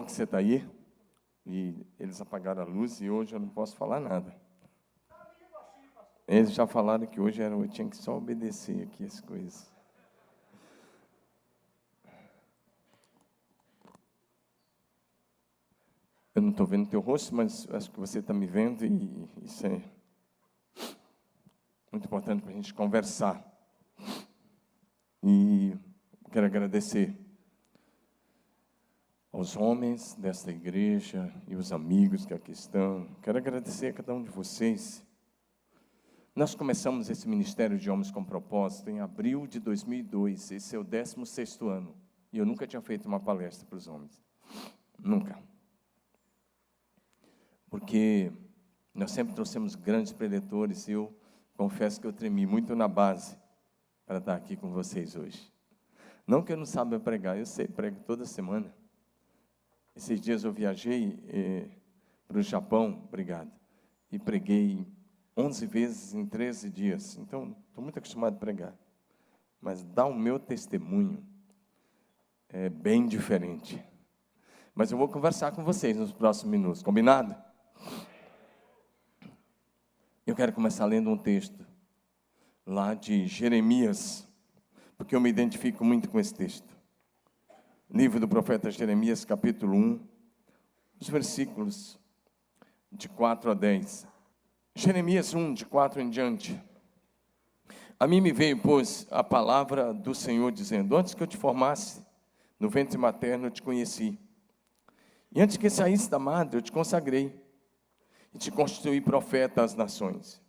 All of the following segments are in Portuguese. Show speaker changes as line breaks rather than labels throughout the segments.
que você está aí. E eles apagaram a luz e hoje eu não posso falar nada. Eles já falaram que hoje eu tinha que só obedecer aqui as coisas. Eu não estou vendo teu rosto, mas acho que você está me vendo e isso é muito importante para a gente conversar. E quero agradecer aos homens desta igreja e os amigos que aqui estão. Quero agradecer a cada um de vocês. Nós começamos esse Ministério de Homens com Propósito em abril de 2002. Esse é o 16º ano. E eu nunca tinha feito uma palestra para os homens. Nunca. Porque nós sempre trouxemos grandes preletores e eu confesso que eu tremi muito na base para estar aqui com vocês hoje. Não que eu não saiba pregar, eu sei, prego toda semana. Esses dias eu viajei para o Japão, obrigado, e preguei 11 vezes em 13 dias. Então, estou muito acostumado a pregar. Mas dar o meu testemunho é bem diferente. Mas eu vou conversar com vocês nos próximos minutos, combinado? Eu quero começar lendo um texto lá de Jeremias, porque eu me identifico muito com esse texto. Livro do profeta Jeremias, capítulo 1, os versículos de 4 a 10. Jeremias 1, de 4 em diante. A mim me veio, pois, a palavra do Senhor, dizendo: antes que eu te formasse no ventre materno, eu te conheci. E antes que saísse da madre, eu te consagrei. E te constituí profeta às nações.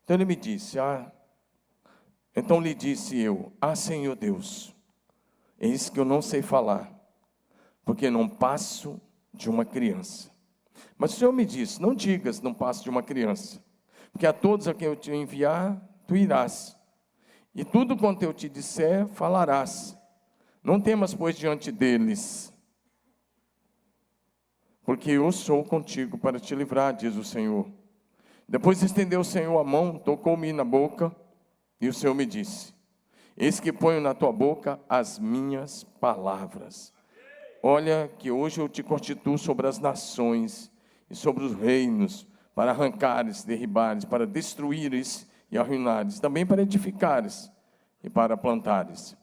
Então ele me disse, então lhe disse eu, Senhor Deus, eis que eu não sei falar, porque não passo de uma criança. Mas o Senhor me disse, não digas, não passo de uma criança, porque a todos a quem eu te enviar, tu irás. E tudo quanto eu te disser, falarás. Não temas, pois, diante deles, porque eu sou contigo para te livrar, diz o Senhor. Depois estendeu o Senhor a mão, tocou-me na boca, e o Senhor me disse, eis que ponho na tua boca as minhas palavras. Olha que hoje eu te constituo sobre as nações e sobre os reinos, para arrancares, derribares, para destruíres e arruinares, também para edificares e para plantares.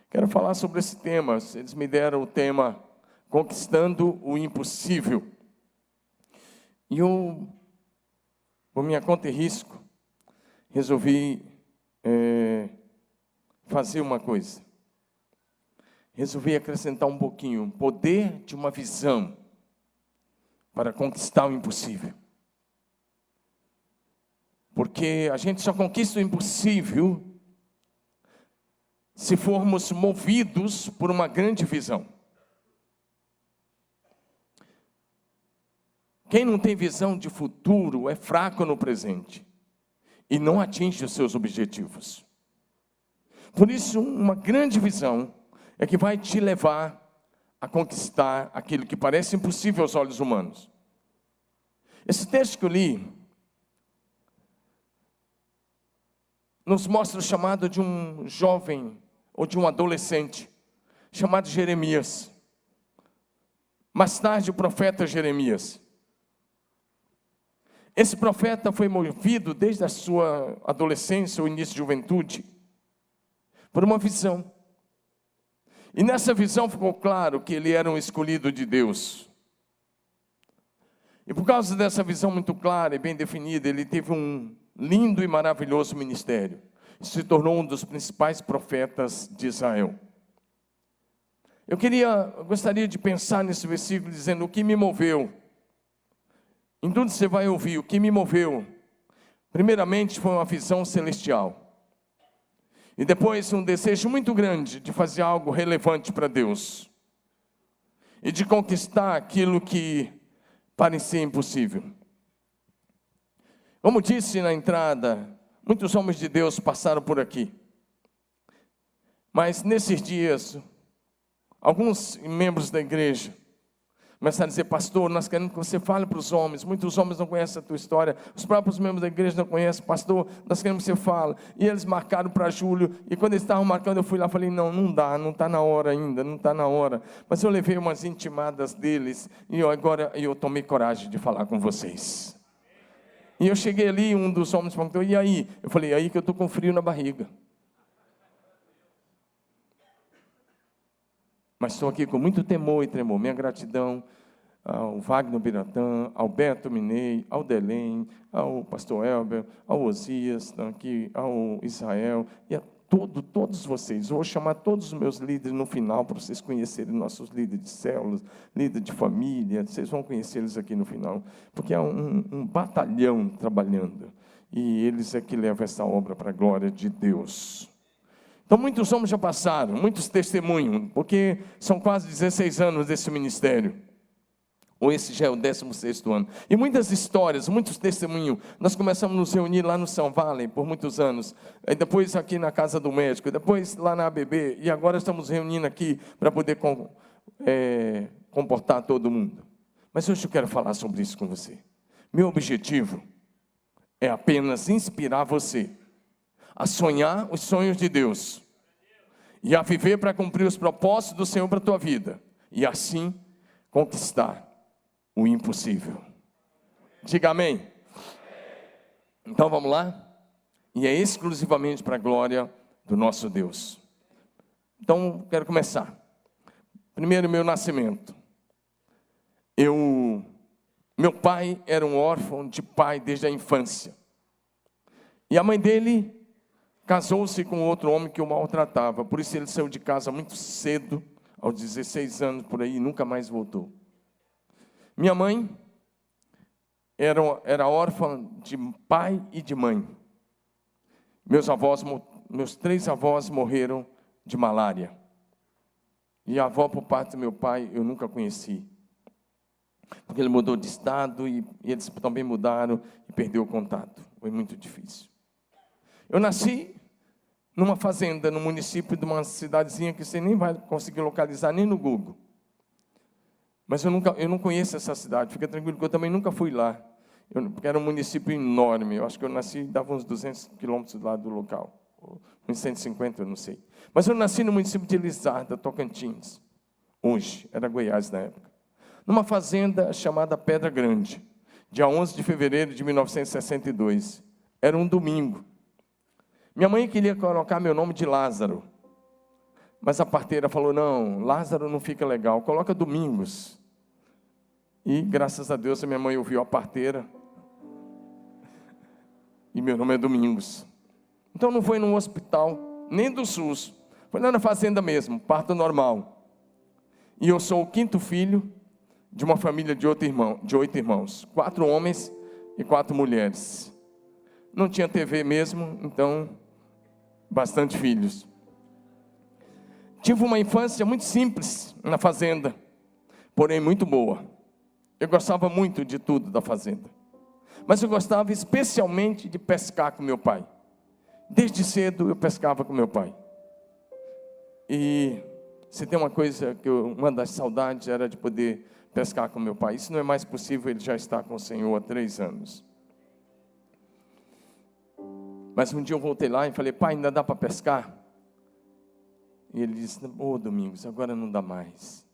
Quero falar sobre esse tema. Eles me deram o tema Conquistando o Impossível. E eu, por minha conta e risco, resolvi fazer uma coisa. Resolvi acrescentar um pouquinho, o poder de uma visão para conquistar o impossível. Porque a gente só conquista o impossível se formos movidos por uma grande visão. Quem não tem visão de futuro é fraco no presente e não atinge os seus objetivos. Por isso, uma grande visão é que vai te levar a conquistar aquilo que parece impossível aos olhos humanos. Esse texto que eu li nos mostra o chamado de um jovem ou de um adolescente chamado Jeremias. Mais tarde, o profeta Jeremias. Esse profeta foi movido desde a sua adolescência ou início de juventude por uma visão. E nessa visão ficou claro que ele era um escolhido de Deus. E por causa dessa visão muito clara e bem definida, ele teve um lindo e maravilhoso ministério. E se tornou um dos principais profetas de Israel. Eu gostaria de pensar nesse versículo dizendo o que me moveu. Em tudo você vai ouvir o que me moveu. Primeiramente foi uma visão celestial. E depois um desejo muito grande de fazer algo relevante para Deus. E de conquistar aquilo que parecia impossível. Como disse na entrada, muitos homens de Deus passaram por aqui. Mas nesses dias, alguns membros da igreja Começaram a dizer: pastor, nós queremos que você fale para os homens. Muitos homens não conhecem a tua história. Os próprios membros da igreja não conhecem. Pastor, nós queremos que você fale. E eles marcaram para julho. E quando eles estavam marcando, eu fui lá e falei: não dá, não está na hora ainda, não está na hora. Mas eu levei umas intimadas deles. E agora eu tomei coragem de falar com vocês. E eu cheguei ali, um dos homens perguntou: e aí? Eu falei: aí que eu estou com frio na barriga. Mas estou aqui com muito temor e tremor. Minha gratidão ao Wagner Biratã, ao Beto Minei, ao Delém, ao pastor Elber, ao Osias, aqui, ao Israel e a todos vocês. Eu vou chamar todos os meus líderes no final para vocês conhecerem nossos líderes de células, líderes de família. Vocês vão conhecer eles aqui no final, porque é um batalhão trabalhando. E eles é que levam essa obra para a glória de Deus. Então, muitos homens já passaram, muitos testemunham, porque são quase 16 anos desse ministério. Ou esse já é o 16º ano. E muitas histórias, muitos testemunhos. Nós começamos a nos reunir lá no São Valley por muitos anos. E depois aqui na Casa do Médico, depois lá na ABB. E agora estamos reunindo aqui para poder comportar todo mundo. Mas hoje eu quero falar sobre isso com você. Meu objetivo é apenas inspirar você a sonhar os sonhos de Deus e a viver para cumprir os propósitos do Senhor para a tua vida e assim conquistar o impossível. Diga amém. Então vamos lá? E é exclusivamente para a glória do nosso Deus. Então quero começar. Primeiro, meu nascimento. Meu pai era um órfão de pai desde a infância. E a mãe dele casou-se com outro homem que o maltratava. Por isso ele saiu de casa muito cedo, aos 16 anos, por aí, e nunca mais voltou. Minha mãe era órfã de pai e de mãe. Meus 3 avós morreram de malária. E a avó, por parte do meu pai, eu nunca conheci. Porque ele mudou de estado e eles também mudaram e perdeu o contato. Foi muito difícil. Eu nasci numa fazenda, no município de uma cidadezinha que você nem vai conseguir localizar nem no Google. Mas eu não conheço essa cidade, fica tranquilo que eu também nunca fui lá. Porque era um município enorme, eu acho que eu nasci, dava uns 200 quilômetros lá do local. Uns 150, eu não sei. Mas eu nasci no município de Lizarda, Tocantins. Hoje, era Goiás na época. Numa fazenda chamada Pedra Grande, dia 11 de fevereiro de 1962. Era um domingo. Minha mãe queria colocar meu nome de Lázaro. Mas a parteira falou: não, Lázaro não fica legal, coloca Domingos. E graças a Deus a minha mãe ouviu a parteira. E meu nome é Domingos. Então não foi num hospital, nem do SUS. Foi lá na fazenda mesmo, parto normal. E eu sou o 5º filho de uma família de 8 irmãos. 4 homens e 4 mulheres. Não tinha TV mesmo, então bastante filhos. Tive uma infância muito simples na fazenda, porém muito boa. Eu gostava muito de tudo da fazenda. Mas eu gostava especialmente de pescar com meu pai. Desde cedo eu pescava com meu pai. E se tem uma coisa uma das saudades era de poder pescar com meu pai. Isso não é mais possível, ele já está com o Senhor há 3 anos. Mas um dia eu voltei lá e falei: pai, ainda dá para pescar? E ele disse: Domingos, agora não dá mais.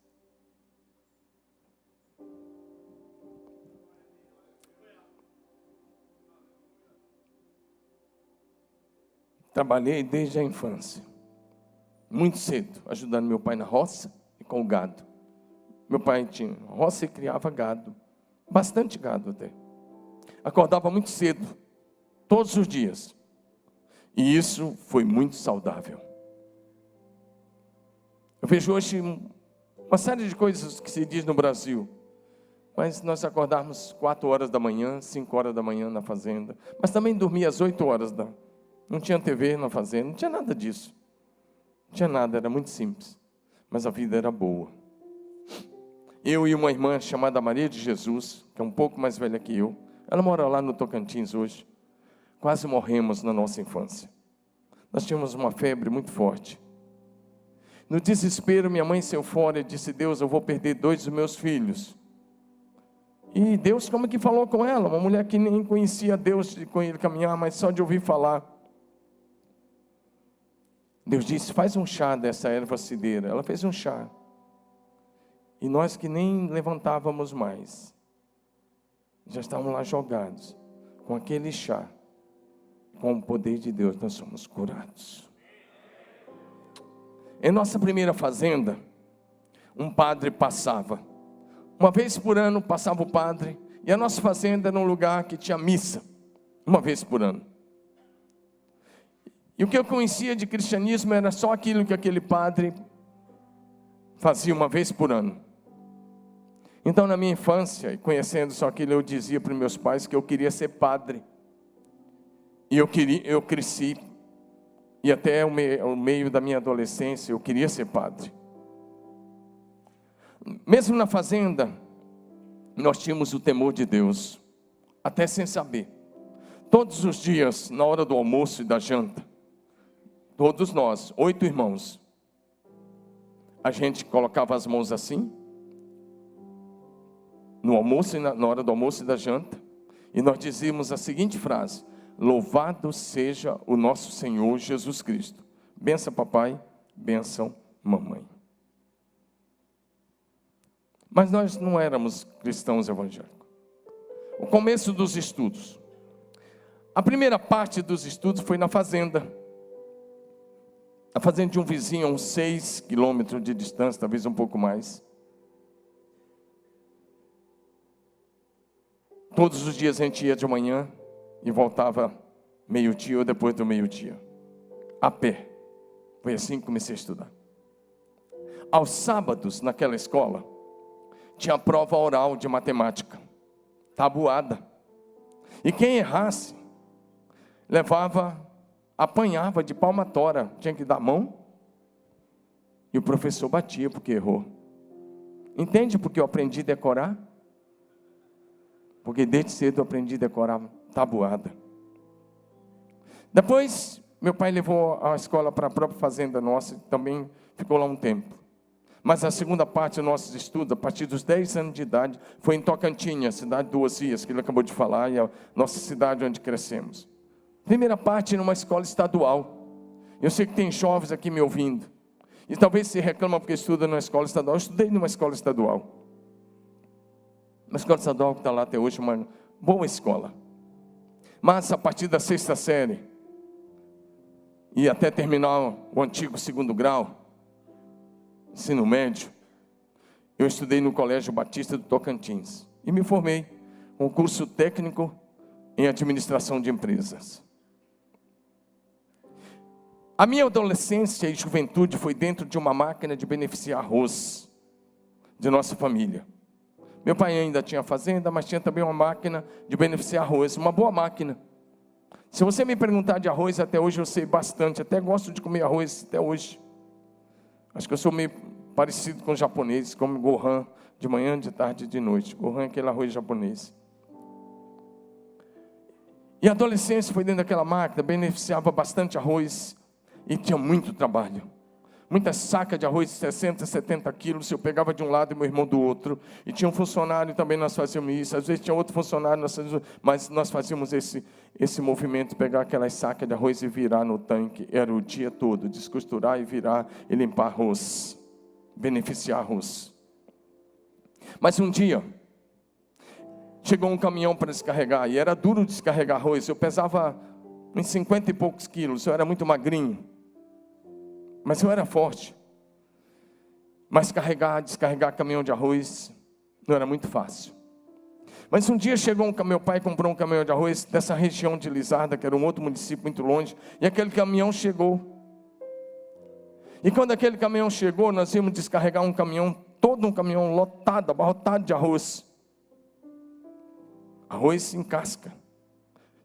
Trabalhei desde a infância, muito cedo, ajudando meu pai na roça e com o gado. Meu pai tinha roça e criava gado, bastante gado até. Acordava muito cedo, todos os dias. E isso foi muito saudável. Eu vejo hoje uma série de coisas que se diz no Brasil. Mas nós acordarmos 4 horas da manhã, 5 horas da manhã na fazenda. Mas também dormia às 8 horas. Não tinha TV na fazenda, não tinha nada disso. Não tinha nada, era muito simples. Mas a vida era boa. Eu e uma irmã chamada Maria de Jesus, que é um pouco mais velha que eu. Ela mora lá no Tocantins hoje. Quase morremos na nossa infância. Nós tínhamos uma febre muito forte. No desespero, minha mãe saiu fora e disse: Deus, eu vou perder 2 dos meus filhos. E Deus como que falou com ela? Uma mulher que nem conhecia Deus com ele caminhar, mas só de ouvir falar. Deus disse: faz um chá dessa erva cidreira. Ela fez um chá. E nós que nem levantávamos mais, já estávamos lá jogados. Com aquele chá, com o poder de Deus, nós somos curados. Em nossa primeira fazenda, um padre passava. Uma vez por ano passava o padre. E a nossa fazenda era um lugar que tinha missa. Uma vez por ano. E o que eu conhecia de cristianismo era só aquilo que aquele padre fazia uma vez por ano. Então, na minha infância, e conhecendo só aquilo, eu dizia para os meus pais que eu queria ser padre. E eu cresci. E até o meio da minha adolescência, eu queria ser padre. Mesmo na fazenda, nós tínhamos o temor de Deus. Até sem saber. Todos os dias, na hora do almoço e da janta, todos nós, 8 irmãos, a gente colocava as mãos assim, no almoço, na hora do almoço e da janta, e nós dizíamos a seguinte frase: louvado seja o nosso Senhor Jesus Cristo. Benção papai, benção mamãe. Mas nós não éramos cristãos evangélicos. O começo dos estudos. A primeira parte dos estudos foi na fazenda. A fazenda de um vizinho, a uns 6 quilômetros de distância, talvez um pouco mais. Todos os dias a gente ia de manhã e voltava meio-dia ou depois do meio-dia. A pé. Foi assim que comecei a estudar. Aos sábados, naquela escola, tinha prova oral de matemática. Tabuada. E quem errasse, apanhava de palmatória, tinha que dar mão, e o professor batia porque errou. Entende porque eu aprendi a decorar? Porque desde cedo eu aprendi a decorar tabuada. Depois, meu pai levou a escola para a própria fazenda nossa, também ficou lá um tempo. Mas a segunda parte dos nossos estudos, a partir dos 10 anos de idade, foi em Tocantins, a cidade do Osias, que ele acabou de falar, e a nossa cidade onde crescemos. Primeira parte numa escola estadual. Eu sei que tem jovens aqui me ouvindo. E talvez se reclama porque estuda numa escola estadual. Eu estudei numa escola estadual. Uma escola estadual que está lá até hoje, uma boa escola. Mas a partir da 6ª série, e até terminar o antigo 2º grau, ensino médio, eu estudei no Colégio Batista do Tocantins. E me formei com um curso técnico em administração de empresas. A minha adolescência e juventude foi dentro de uma máquina de beneficiar arroz de nossa família. Meu pai ainda tinha fazenda, mas tinha também uma máquina de beneficiar arroz, uma boa máquina. Se você me perguntar de arroz, até hoje eu sei bastante, até gosto de comer arroz até hoje. Acho que eu sou meio parecido com os japoneses, como Gohan, de manhã, de tarde e de noite. Gohan é aquele arroz japonês. E a adolescência foi dentro daquela máquina, beneficiava bastante arroz e tinha muito trabalho. Muita saca de arroz de 60, 70 quilos, eu pegava de um lado e meu irmão do outro. E tinha um funcionário também, nós fazíamos isso. Às vezes tinha outro funcionário, mas nós fazíamos esse movimento, pegar aquelas sacas de arroz e virar no tanque. Era o dia todo, descosturar e virar e limpar arroz, beneficiar arroz. Mas um dia, chegou um caminhão para descarregar, e era duro descarregar arroz. Eu pesava uns 50 e poucos quilos, eu era muito magrinho. Mas eu era forte. Mas descarregar caminhão de arroz não era muito fácil. Mas um dia chegou meu pai comprou um caminhão de arroz dessa região de Lizarda, que era um outro município muito longe, e aquele caminhão chegou. E quando aquele caminhão chegou, nós íamos descarregar todo um caminhão lotado, abarrotado de arroz. Arroz em casca.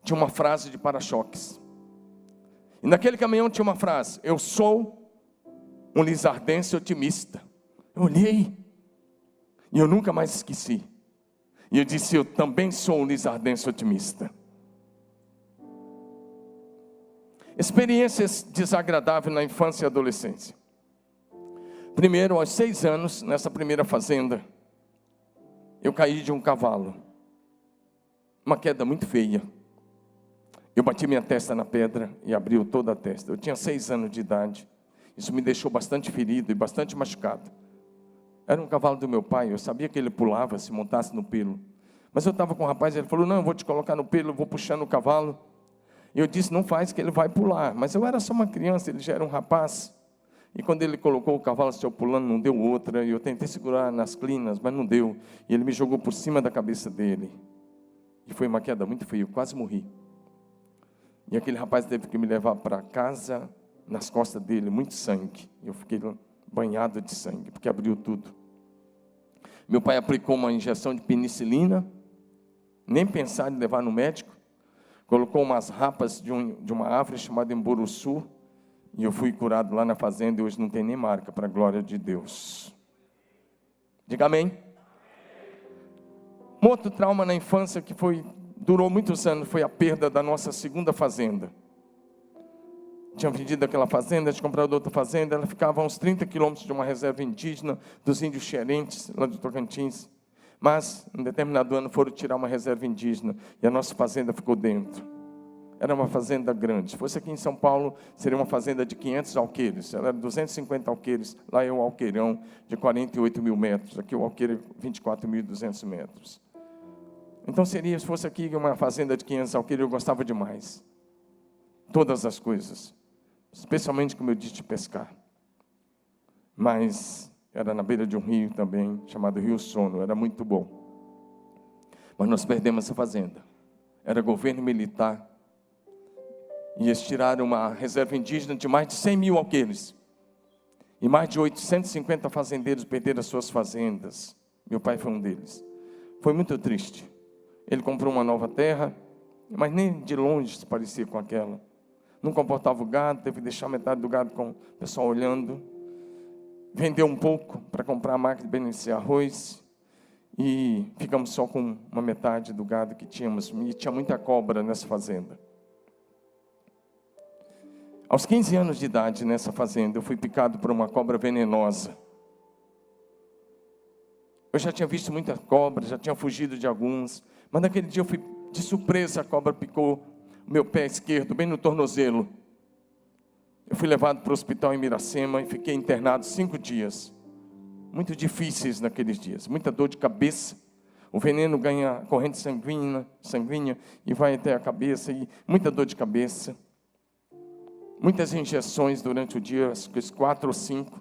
Tinha uma frase de para-choques. E naquele caminhão tinha uma frase: eu sou um lizardense otimista. Eu olhei e eu nunca mais esqueci. E eu disse: eu também sou um lizardense otimista. Experiências desagradáveis na infância e adolescência. Primeiro, aos 6 anos, nessa primeira fazenda, eu caí de um cavalo. Uma queda muito feia. Eu bati minha testa na pedra e abriu toda a testa. Eu tinha 6 anos de idade. Isso me deixou bastante ferido e bastante machucado. Era um cavalo do meu pai, eu sabia que ele pulava se montasse no pelo. Mas eu estava com o rapaz, ele falou, não, eu vou te colocar no pelo, eu vou puxando o cavalo. E eu disse, não faz que ele vai pular. Mas eu era só uma criança, ele já era um rapaz. E quando ele colocou o cavalo, saiu pulando, não deu outra. E eu tentei segurar nas crinas, mas não deu. E ele me jogou por cima da cabeça dele. E foi uma queda muito feia, eu quase morri. E aquele rapaz teve que me levar para casa, nas costas dele, muito sangue. Eu fiquei banhado de sangue, porque abriu tudo. Meu pai aplicou uma injeção de penicilina, nem pensar em levar no médico. Colocou umas rapas de uma árvore chamada emboruçu, e eu fui curado lá na fazenda, e hoje não tem nem marca, para a glória de Deus. Diga amém. Um outro trauma na infância que durou muitos anos, foi a perda da nossa segunda fazenda. Tinha vendido aquela fazenda, tinha comprado outra fazenda, ela ficava a uns 30 quilômetros de uma reserva indígena, dos índios xerentes, lá do Tocantins. Mas, em determinado ano, foram tirar uma reserva indígena, e a nossa fazenda ficou dentro. Era uma fazenda grande. Se fosse aqui em São Paulo, seria uma fazenda de 500 alqueires. Ela era 250 alqueires. Lá é o alqueirão de 48 mil metros. Aqui o alqueire é 24.200 metros. Então se fosse aqui uma fazenda de 500 alqueires, eu gostava demais. Todas as coisas. Especialmente, como eu disse, de pescar. Mas era na beira de um rio também, chamado Rio Sono. Era muito bom. Mas nós perdemos essa fazenda. Era governo militar. E eles tiraram uma reserva indígena de mais de 100 mil alqueires. E mais de 850 fazendeiros perderam as suas fazendas. Meu pai foi um deles. Foi muito triste. Ele comprou uma nova terra, mas nem de longe se parecia com aquela. Não comportava o gado, teve que deixar metade do gado com o pessoal olhando. Vendeu um pouco para comprar a máquina de beneficiar arroz. E ficamos só com uma metade do gado que tínhamos. E tinha muita cobra nessa fazenda. Aos 15 anos de idade, nessa fazenda, eu fui picado por uma cobra venenosa. Eu já tinha visto muitas cobras, já tinha fugido de alguns. Mas naquele dia eu fui de surpresa, a cobra picou o meu pé esquerdo, bem no tornozelo. Eu fui levado para o hospital em Miracema e fiquei internado 5 dias. Muito difíceis naqueles dias, muita dor de cabeça. O veneno ganha corrente sanguínea e vai até a cabeça, e muita dor de cabeça. Muitas injeções durante o dia, 4 ou 5.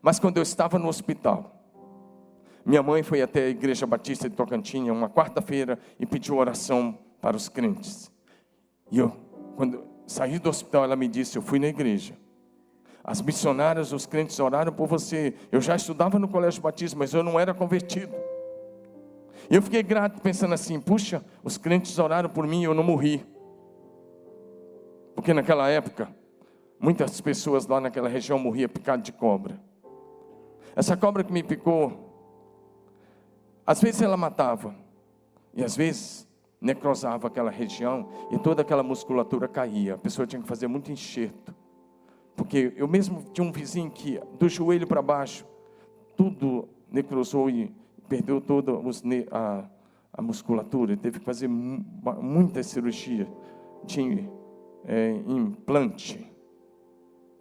Mas quando eu estava no hospital, minha mãe foi até a Igreja Batista de Tocantins, uma quarta-feira, e pediu oração para os crentes. E quando saí do hospital, ela me disse, eu fui na igreja. As missionárias, os crentes oraram por você. Eu já estudava no Colégio Batista, mas eu não era convertido. E eu fiquei grato, pensando assim, puxa, os crentes oraram por mim e eu não morri. Porque naquela época, muitas pessoas lá naquela região morriam picadas de cobra. Essa cobra que me picou, às vezes ela matava, e às vezes necrosava aquela região, e toda aquela musculatura caía. A pessoa tinha que fazer muito enxerto. Porque eu mesmo tinha um vizinho que, do joelho para baixo, tudo necrosou e perdeu toda a musculatura. Ele teve que fazer muita cirurgia de implante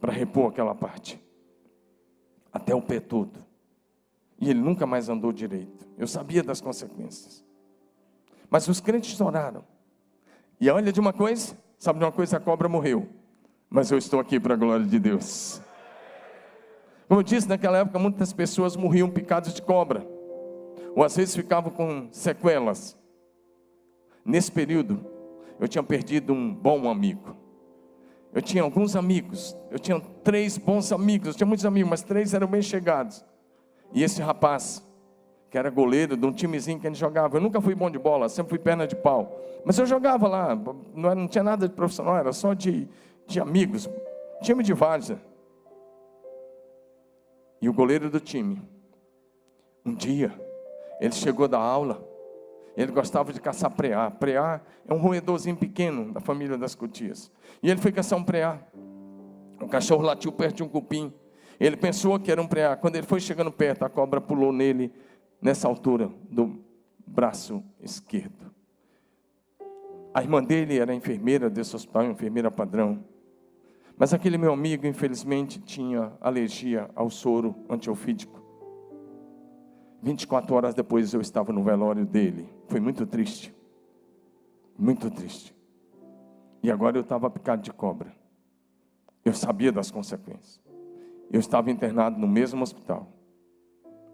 para repor aquela parte, até o pé todo. E ele nunca mais andou direito. Eu sabia das consequências. Mas os crentes oraram. E olha de uma coisa, sabe de uma coisa? A cobra morreu. Mas eu estou aqui para a glória de Deus. Como eu disse, naquela época muitas pessoas morriam picadas de cobra. Ou às vezes ficavam com sequelas. Nesse período, eu tinha perdido um bom amigo. Eu tinha alguns amigos. Eu tinha 3 bons amigos. Eu tinha muitos amigos, mas 3 eram bem chegados. E esse rapaz, que era goleiro de um timezinho que a gente jogava. Eu nunca fui bom de bola, sempre fui perna de pau. Mas eu jogava lá, não tinha nada de profissional, era só de amigos. Time de várzea. E o goleiro do time, um dia, ele chegou da aula, ele gostava de caçar preá. Preá é um roedorzinho pequeno da família das cutias. E ele foi caçar um preá. O cachorro latiu perto de um cupim. Ele pensou que era um preá. Quando ele foi chegando perto, a cobra pulou nele, nessa altura do braço esquerdo. A irmã dele era enfermeira desse hospital, enfermeira padrão. Mas aquele meu amigo, infelizmente, tinha alergia ao soro antiofídico. 24 horas depois eu estava no velório dele. Foi muito triste. Muito triste. E agora eu estava picado de cobra. Eu sabia das consequências. Eu estava internado no mesmo hospital.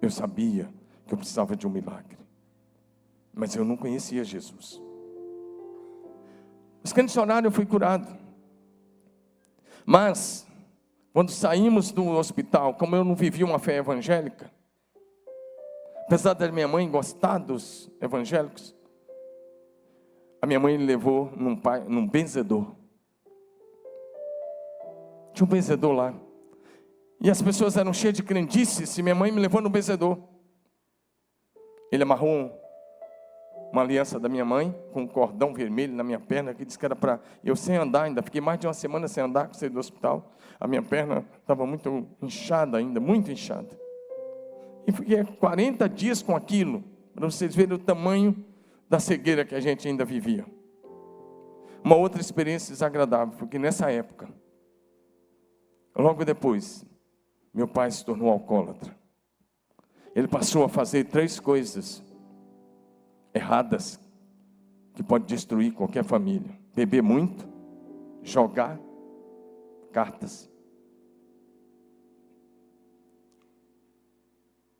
Eu sabia que eu precisava de um milagre. Mas eu não conhecia Jesus. Os crentes oraram, eu fui curado. Mas, quando saímos do hospital, como eu não vivia uma fé evangélica, apesar da minha mãe gostar dos evangélicos, a minha mãe me levou num benzedor. Tinha um benzedor lá. E as pessoas eram cheias de crendices, e minha mãe me levou no benzedor. Ele amarrou uma aliança da minha mãe, com um cordão vermelho na minha perna, que disse que era para eu sem andar ainda. Fiquei mais de uma semana sem andar, com sair do hospital. A minha perna estava muito inchada ainda, muito inchada. E fiquei 40 dias com aquilo, para vocês verem o tamanho da cegueira que a gente ainda vivia. Uma outra experiência desagradável, porque nessa época, logo depois, meu pai se tornou alcoólatra. Ele passou a fazer 3 coisas erradas que pode destruir qualquer família: beber muito, jogar cartas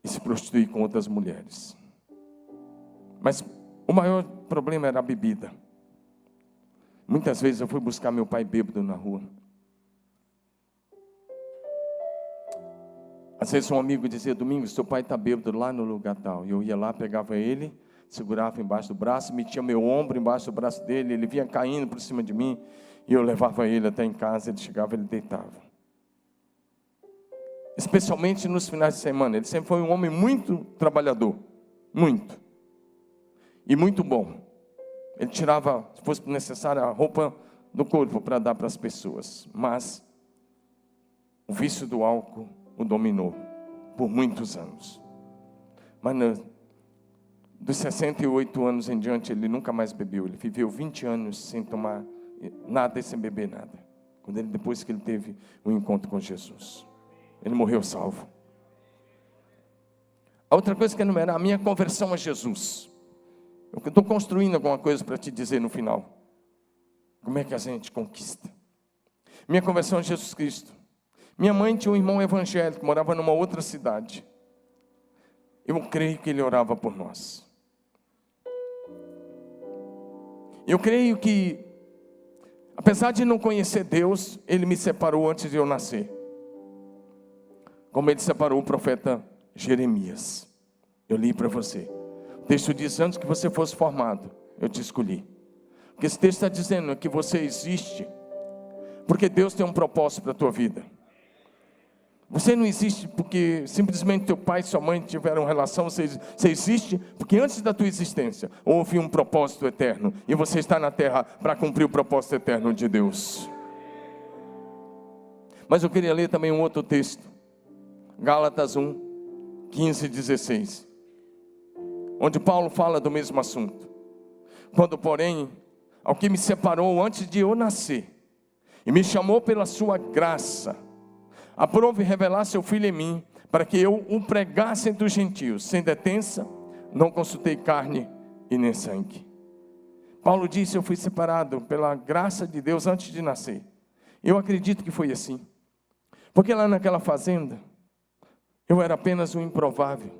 e se prostituir com outras mulheres. Mas o maior problema era a bebida. Muitas vezes eu fui buscar meu pai bêbado na rua. Às vezes um amigo dizia: Domingos, seu pai está bêbado lá no lugar tal. E eu ia lá, pegava ele, segurava embaixo do braço, metia meu ombro embaixo do braço dele, ele vinha caindo por cima de mim, e eu levava ele até em casa, ele chegava, ele deitava. Especialmente nos finais de semana. Ele sempre foi um homem muito trabalhador, muito, e muito bom. Ele tirava, se fosse necessário, a roupa do corpo para dar para as pessoas, mas o vício do álcool o dominou por muitos anos. Mas dos 68 anos em diante, ele nunca mais bebeu. Ele viveu 20 anos sem tomar nada e sem beber nada. Depois que ele teve um encontro com Jesus, ele morreu salvo. A outra coisa que enumerar, a minha conversão a Jesus. Eu estou construindo alguma coisa para te dizer no final. Como é que a gente conquista? Minha conversão a Jesus Cristo. Minha mãe tinha um irmão evangélico, morava numa outra cidade. Eu creio que ele orava por nós. Eu creio que, apesar de não conhecer Deus, Ele me separou antes de eu nascer. Como Ele separou o profeta Jeremias. Eu li para você. O texto diz: antes que você fosse formado, eu te escolhi. O que esse texto está dizendo é que você existe, porque Deus tem um propósito para a tua vida. Você não existe porque simplesmente teu pai e sua mãe tiveram relação. Você existe porque antes da tua existência houve um propósito eterno. E você está na terra para cumprir o propósito eterno de Deus. Mas eu queria ler também um outro texto. Gálatas 1, 15 e 16. Onde Paulo fala do mesmo assunto. Quando, porém, ao que me separou antes de eu nascer, e me chamou pela sua graça, aprove revelar seu Filho em mim, para que eu o pregasse entre os gentios, sem detença, não consultei carne e nem sangue. Paulo disse: eu fui separado pela graça de Deus antes de nascer. Eu acredito que foi assim, porque lá naquela fazenda, eu era apenas um improvável,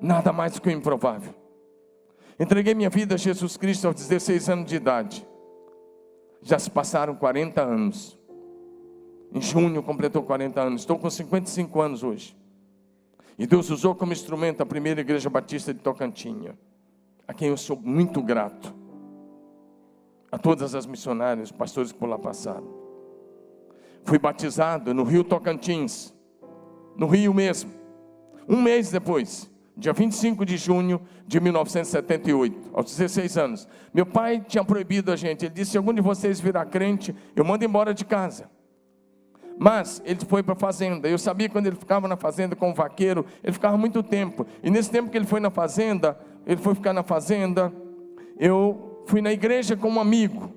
nada mais do que um improvável. Entreguei minha vida a Jesus Cristo aos 16 anos de idade. Já se passaram 40 anos. Em junho completou 40 anos. Estou com 55 anos hoje. E Deus usou como instrumento a primeira igreja batista de Tocantinha, a quem eu sou muito grato. A todas as missionárias, os pastores que por lá passaram. Fui batizado no Rio Tocantins, no Rio mesmo. Um mês depois, dia 25 de junho de 1978, aos 16 anos. Meu pai tinha proibido a gente. Ele disse: se algum de vocês virar crente, eu mando embora de casa. Mas ele foi para a fazenda. Eu sabia que quando ele ficava na fazenda com o vaqueiro, ele ficava muito tempo. E nesse tempo que ele foi na fazenda, ele foi ficar na fazenda, eu fui na igreja com um amigo,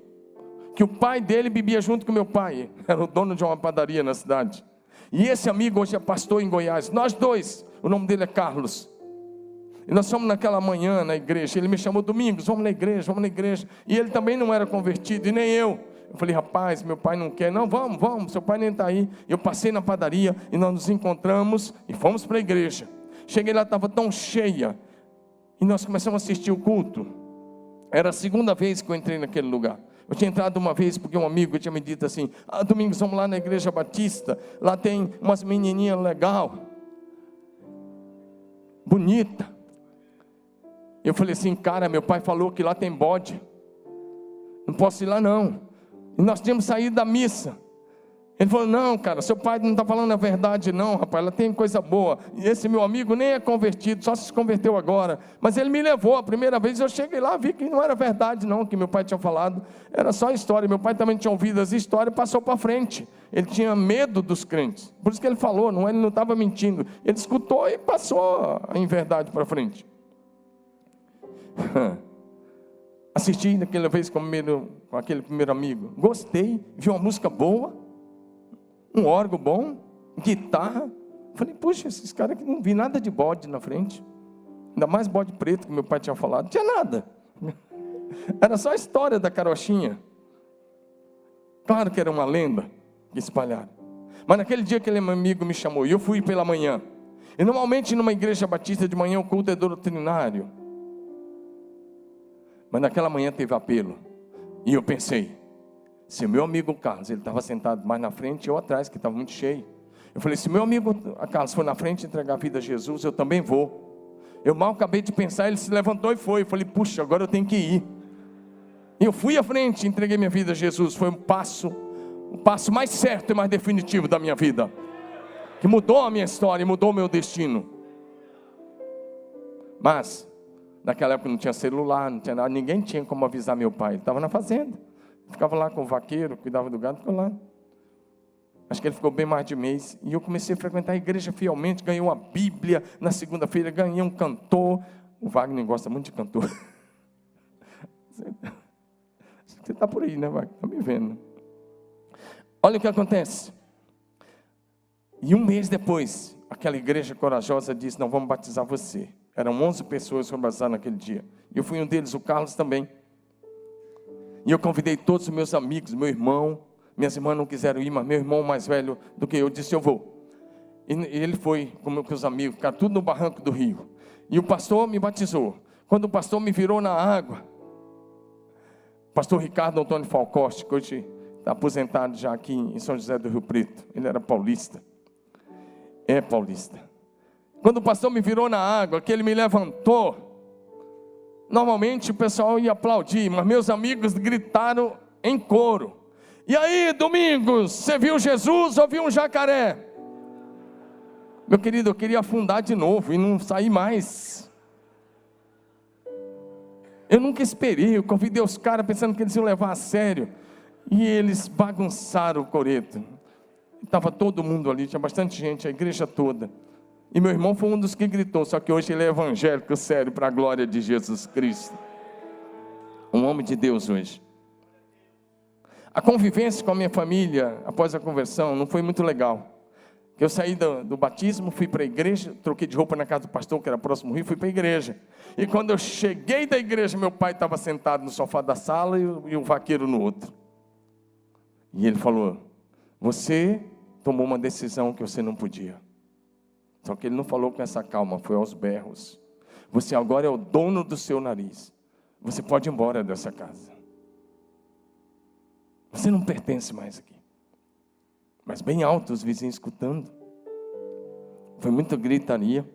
que o pai dele bebia junto com meu pai. Era o dono de uma padaria na cidade. E esse amigo hoje é pastor em Goiás. Nós dois, o nome dele é Carlos. E nós fomos naquela manhã na igreja. Ele me chamou: Domingos, vamos na igreja, vamos na igreja. E ele também não era convertido, e nem eu. Eu falei: rapaz, meu pai não quer. Não, vamos, seu pai nem está aí. Eu passei na padaria e nós nos encontramos e fomos para a igreja. Cheguei lá, estava tão cheia. E nós começamos a assistir o culto. Era a segunda vez que eu entrei naquele lugar. Eu tinha entrado uma vez porque um amigo tinha me dito assim: Domingos, vamos lá na igreja batista. Lá tem umas menininhas legal, bonita. Eu falei assim: cara, meu pai falou que lá tem bode, não posso ir lá não. E nós tínhamos saído da missa. Ele falou: não, cara, seu pai não está falando a verdade não, rapaz, ela tem coisa boa. E esse meu amigo nem é convertido, só se converteu agora. Mas ele me levou, a primeira vez eu cheguei lá, vi que não era verdade não, que meu pai tinha falado, era só história. Meu pai também tinha ouvido as histórias e passou para frente. Ele tinha medo dos crentes, por isso que ele falou, não, ele não estava mentindo. Ele escutou e passou em verdade para frente. Assisti naquela vez com aquele primeiro amigo, gostei, vi uma música boa, um órgão bom, guitarra. Falei: puxa, esses caras aqui, não vi nada de bode na frente, ainda mais bode preto que meu pai tinha falado, não tinha nada, era só a história da carochinha. Claro que era uma lenda que espalharam. Mas naquele dia aquele amigo me chamou e eu fui pela manhã. E normalmente numa igreja batista de manhã o culto é doutrinário. Mas naquela manhã teve apelo. E eu pensei: se o meu amigo Carlos, ele estava sentado mais na frente e eu atrás, que estava muito cheio. Eu falei: se meu amigo Carlos for na frente entregar a vida a Jesus, eu também vou. Eu mal acabei de pensar, ele se levantou e foi. Eu falei: puxa, agora eu tenho que ir. E eu fui à frente e entreguei minha vida a Jesus. Foi o passo mais certo e mais definitivo da minha vida, que mudou a minha história e mudou o meu destino. Mas naquela época não tinha celular, não tinha nada, ninguém tinha como avisar meu pai. Ele estava na fazenda, ficava lá com o vaqueiro, cuidava do gado, ficou lá. Acho que ele ficou bem mais de mês. E eu comecei a frequentar a igreja fielmente, ganhei uma Bíblia. Na segunda-feira ganhei um cantor. O Wagner gosta muito de cantor. Você está por aí, né, Wagner? Está me vendo. Olha o que acontece. E um mês depois, aquela igreja corajosa disse: não, vamos batizar você. Eram 11 pessoas que foram batizadas naquele dia. E eu fui um deles, o Carlos também. E eu convidei todos os meus amigos, meu irmão. Minhas irmãs não quiseram ir, mas meu irmão mais velho do que eu disse: eu vou. E ele foi com os amigos, ficaram tudo no barranco do rio. E o pastor me batizou. Quando o pastor me virou na água, o pastor Ricardo Antônio Falcoste, que hoje está aposentado já aqui em São José do Rio Preto. Ele era paulista. É paulista. Quando o pastor me virou na água, que ele me levantou, normalmente o pessoal ia aplaudir, mas meus amigos gritaram em coro: e aí, Domingos, você viu Jesus ou viu um jacaré? Meu querido, eu queria afundar de novo e não sair mais. Eu nunca esperei, eu convidei os caras pensando que eles iam levar a sério, e eles bagunçaram o coreto. Estava todo mundo ali, tinha bastante gente, a igreja toda. E meu irmão foi um dos que gritou, só que hoje ele é evangélico, sério, para a glória de Jesus Cristo. Um homem de Deus hoje. A convivência com a minha família, após a conversão, não foi muito legal. Eu saí do batismo, fui para a igreja, troquei de roupa na casa do pastor, que era próximo ao rio, fui para a igreja. E quando eu cheguei da igreja, meu pai estava sentado no sofá da sala e o vaqueiro no outro. E ele falou: você tomou uma decisão que você não podia. Só que ele não falou com essa calma, foi aos berros. Você agora é o dono do seu nariz. Você pode ir embora dessa casa. Você não pertence mais aqui. Mas bem alto, os vizinhos escutando. Foi muita gritaria.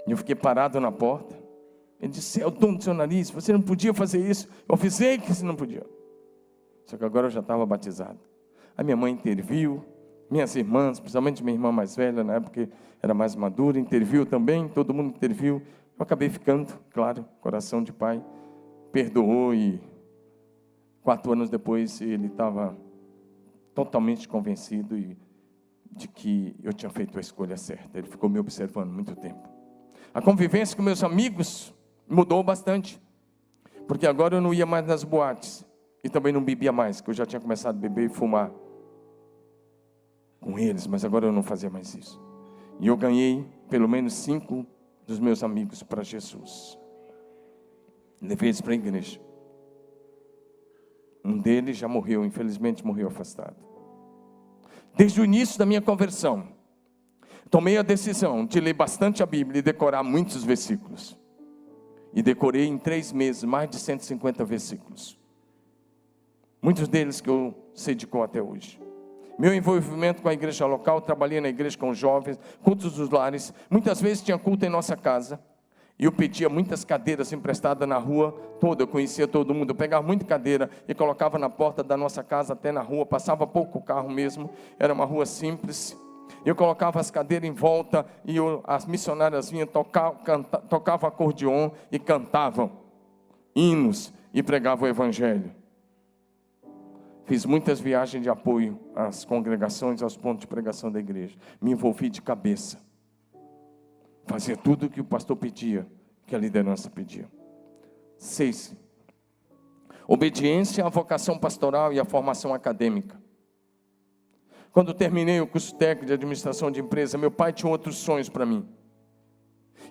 E eu fiquei parado na porta. Ele disse: você é o dono do seu nariz, você não podia fazer isso. Eu avisei que você não podia. Só que agora eu já estava batizado. A minha mãe interviu. Minhas irmãs, principalmente minha irmã mais velha, na época era mais madura, interviu também, todo mundo interviu. Eu acabei ficando, claro, coração de pai, perdoou, e 4 anos depois ele estava totalmente convencido de que eu tinha feito a escolha certa. Ele ficou me observando muito tempo. A convivência com meus amigos mudou bastante, porque agora eu não ia mais nas boates, e também não bebia mais, que eu já tinha começado a beber e fumar com eles, mas agora eu não fazia mais isso. E eu ganhei pelo menos 5 dos meus amigos para Jesus. Levei eles para a igreja. Um deles já morreu, infelizmente morreu afastado. Desde o início da minha conversão, tomei a decisão de ler bastante a Bíblia e decorar muitos versículos. E decorei em 3 meses mais de 150 versículos. Muitos deles que eu sei de cor até hoje. Meu envolvimento com a igreja local, trabalhei na igreja com jovens, cultos dos lares. Muitas vezes tinha culto em nossa casa. E eu pedia muitas cadeiras emprestadas na rua toda, eu conhecia todo mundo. Eu pegava muita cadeira e colocava na porta da nossa casa até na rua. Passava pouco carro mesmo, era uma rua simples. Eu colocava as cadeiras em volta e as missionárias vinham, tocavam acordeon e cantavam hinos e pregavam o evangelho. Fiz muitas viagens de apoio às congregações, aos pontos de pregação da igreja. Me envolvi de cabeça. Fazia tudo o que o pastor pedia, que a liderança pedia. 6. Obediência à vocação pastoral e à formação acadêmica. Quando terminei o curso técnico de administração de empresa, meu pai tinha outros sonhos para mim.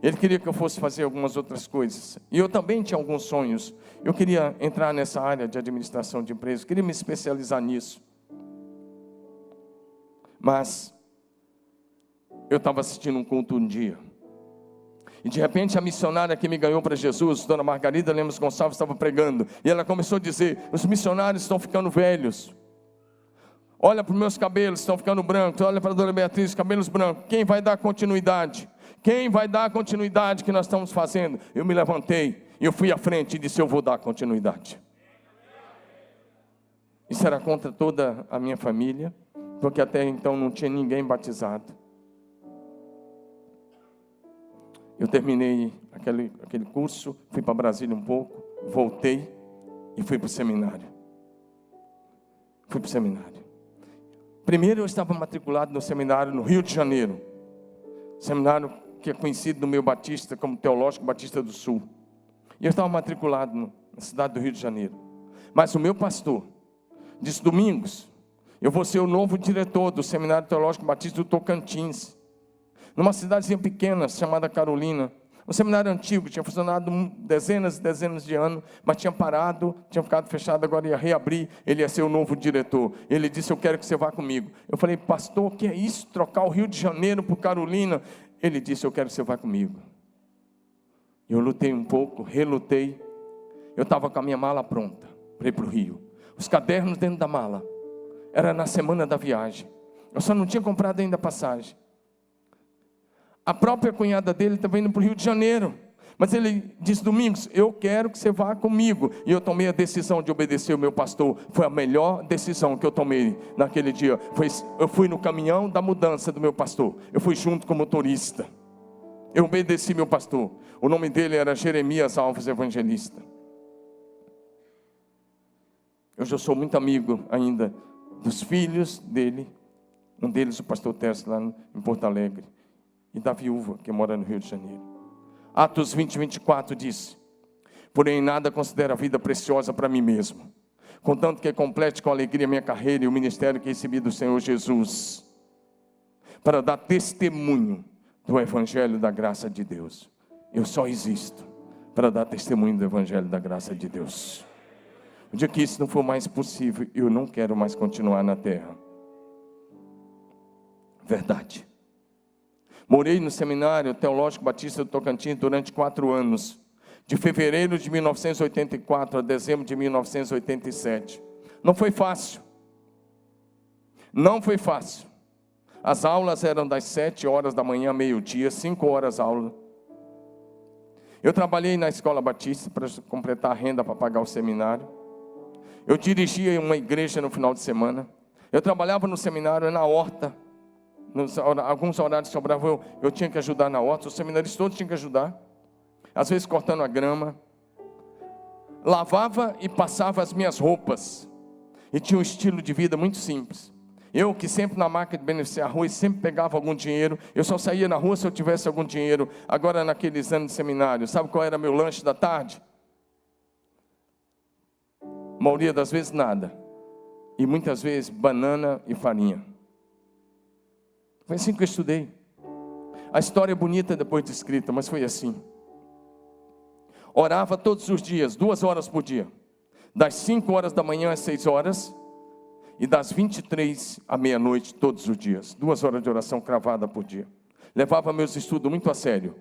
Ele queria que eu fosse fazer algumas outras coisas. E eu também tinha alguns sonhos. Eu queria entrar nessa área de administração de empresas, queria me especializar nisso. Mas eu estava assistindo um culto um dia. E de repente a missionária que me ganhou para Jesus, Dona Margarida Lemos Gonçalves, estava pregando. E ela começou a dizer: os missionários estão ficando velhos. Olha para os meus cabelos, estão ficando brancos. Olha para a Dona Beatriz, cabelos brancos. Quem vai dar continuidade? Quem vai dar a continuidade que nós estamos fazendo? Eu me levantei e eu fui à frente e disse: eu vou dar continuidade. Isso era contra toda a minha família, porque até então não tinha ninguém batizado. Eu terminei aquele curso, fui para Brasília um pouco, voltei e fui para o seminário. Primeiro eu estava matriculado no seminário no Rio de Janeiro. Seminário que é conhecido no meio batista como Teológico Batista do Sul. E eu estava matriculado na cidade do Rio de Janeiro. Mas o meu pastor disse: Domingos, eu vou ser o novo diretor do Seminário Teológico Batista do Tocantins. Numa cidadezinha pequena chamada Carolina. Um seminário antigo, tinha funcionado dezenas e dezenas de anos, mas tinha parado, tinha ficado fechado, agora ia reabrir, ele ia ser o novo diretor. Ele disse: eu quero que você vá comigo. Eu falei: pastor, o que é isso? Trocar o Rio de Janeiro por Carolina? Ele disse: eu quero que você vá comigo. Eu lutei um pouco, relutei. Eu estava com a minha mala pronta para ir para o Rio. Os cadernos dentro da mala. Era na semana da viagem. Eu só não tinha comprado ainda a passagem. A própria cunhada dele estava indo para o Rio de Janeiro. Mas ele disse: Domingos, eu quero que você vá comigo. E eu tomei a decisão de obedecer o meu pastor. Foi a melhor decisão que eu tomei naquele dia. Eu fui no caminhão da mudança do meu pastor. Eu fui junto com o motorista. Eu obedeci meu pastor. O nome dele era Jeremias Alves Evangelista. Eu já sou muito amigo ainda dos filhos dele. Um deles, o pastor Tércio, lá em Porto Alegre. E da viúva que mora no Rio de Janeiro. Atos 20, 24 diz: porém nada considero a vida preciosa para mim mesmo, contanto que complete com alegria minha carreira e o ministério que recebi do Senhor Jesus, para dar testemunho do Evangelho da graça de Deus. Eu só existo para dar testemunho do Evangelho da graça de Deus. O dia que isso não for mais possível, eu não quero mais continuar na terra. Verdade. Morei no Seminário Teológico Batista do Tocantins durante 4 anos. De fevereiro de 1984 a dezembro de 1987. Não foi fácil. Não foi fácil. As aulas eram das 7 horas da manhã, meio-dia, 5 horas aula. Eu trabalhei na Escola Batista para completar a renda para pagar o seminário. Eu dirigia uma igreja no final de semana. Eu trabalhava no seminário, na horta. Alguns horários sobravam, eu tinha que ajudar na horta. Os seminaristas todos tinham que ajudar. Às vezes cortando a grama. Lavava e passava as minhas roupas. E tinha um estilo de vida muito simples. Eu que sempre na máquina de beneficiar arroz, sempre pegava algum dinheiro. Eu só saía na rua se eu tivesse algum dinheiro. Agora naqueles anos de seminário, sabe qual era meu lanche da tarde? A maioria das vezes nada. E muitas vezes banana e farinha. Foi assim que eu estudei. A história é bonita depois de escrita, mas foi assim. Orava todos os dias, 2 horas por dia. Das 5 horas da manhã às 6 horas. E das 23 à meia-noite, todos os dias. 2 horas de oração cravada por dia. Levava meus estudos muito a sério.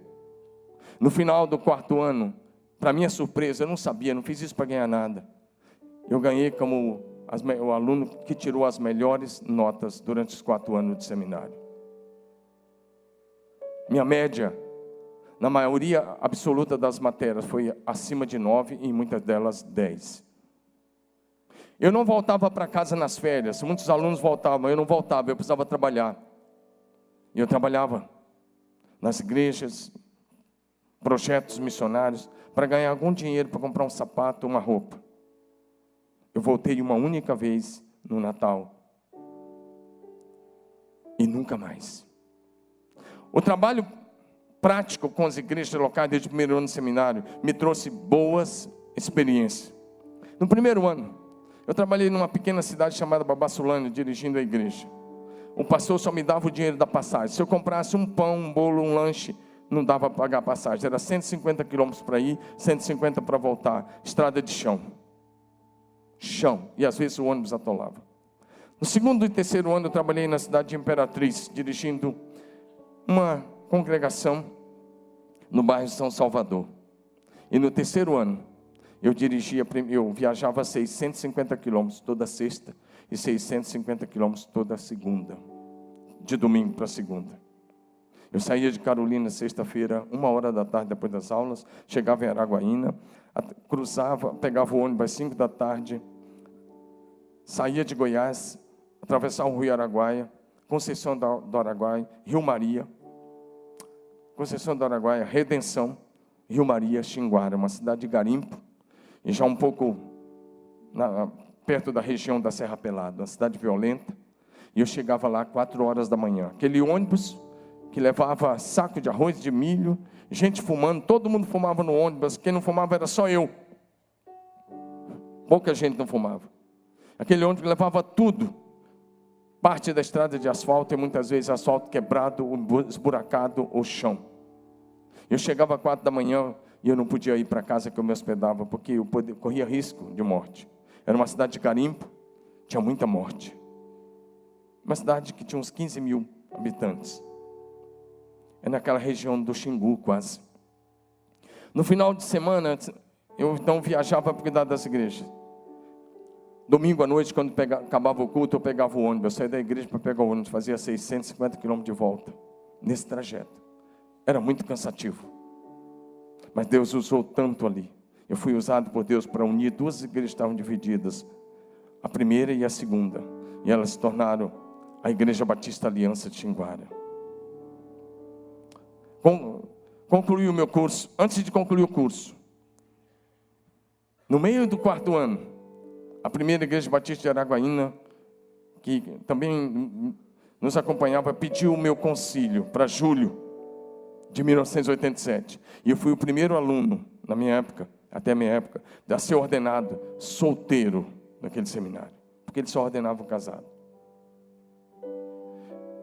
No final do 4º ano, para minha surpresa, eu não sabia, não fiz isso para ganhar nada. Eu ganhei como o aluno que tirou as melhores notas durante os 4 anos de seminário. Minha média, na maioria absoluta das matérias, foi acima de 9 e em muitas delas 10. Eu não voltava para casa nas férias. Muitos alunos voltavam, eu não voltava, eu precisava trabalhar. E eu trabalhava nas igrejas, projetos missionários, para ganhar algum dinheiro para comprar um sapato, uma roupa. Eu voltei uma única vez no Natal. E nunca mais. O trabalho prático com as igrejas locais desde o 1º ano de seminário me trouxe boas experiências. No 1º ano, eu trabalhei numa pequena cidade chamada Babassulândia, dirigindo a igreja. O pastor só me dava o dinheiro da passagem. Se eu comprasse um pão, um bolo, um lanche, não dava para pagar a passagem. Era 150 quilômetros para ir, 150 para voltar. Estrada de chão. Chão. E às vezes o ônibus atolava. No 2º e 3º ano eu trabalhei na cidade de Imperatriz, dirigindo uma congregação no bairro de São Salvador. E no 3º ano, eu viajava 650 quilômetros toda sexta e 650 quilômetros toda segunda, de domingo para segunda. Eu saía de Carolina sexta-feira, 1h da tarde depois das aulas, chegava em Araguaína, cruzava, pegava o ônibus às 5 da tarde, saía de Goiás, atravessava o Rio Araguaia, Conceição do Araguaia, Rio Maria, Conceição do Araguaia, Redenção, Rio Maria, Xinguara, uma cidade de garimpo, e já um pouco perto da região da Serra Pelada, uma cidade violenta. E eu chegava lá 4 horas da manhã. Aquele ônibus que levava saco de arroz, de milho, gente fumando, todo mundo fumava no ônibus, quem não fumava era só eu. Pouca gente não fumava. Aquele ônibus levava tudo. Parte da estrada de asfalto e muitas vezes asfalto quebrado, esburacado, o chão. Eu chegava às 4 da manhã e eu não podia ir para casa que eu me hospedava, porque eu corria risco de morte. Era uma cidade de garimpo, tinha muita morte. Uma cidade que tinha uns 15 mil habitantes. É naquela região do Xingu, quase. No final de semana, eu então viajava para cuidar das igrejas. Domingo à noite, quando acabava o culto, eu pegava o ônibus. Eu saía da igreja para pegar o ônibus, fazia 650 quilômetros de volta, nesse trajeto. Era muito cansativo. Mas Deus usou tanto ali. Eu fui usado por Deus para unir 2 igrejas que estavam divididas. A primeira e a segunda. E elas se tornaram a Igreja Batista Aliança de Xinguara. Concluí o meu curso. Antes de concluir o curso, no meio do 4º ano, a primeira Igreja Batista de Araguaína, que também nos acompanhava, pediu o meu concílio para julho de 1987. E eu fui o primeiro aluno, na minha época, até a minha época, a ser ordenado solteiro naquele seminário. Porque eles só ordenavam casado.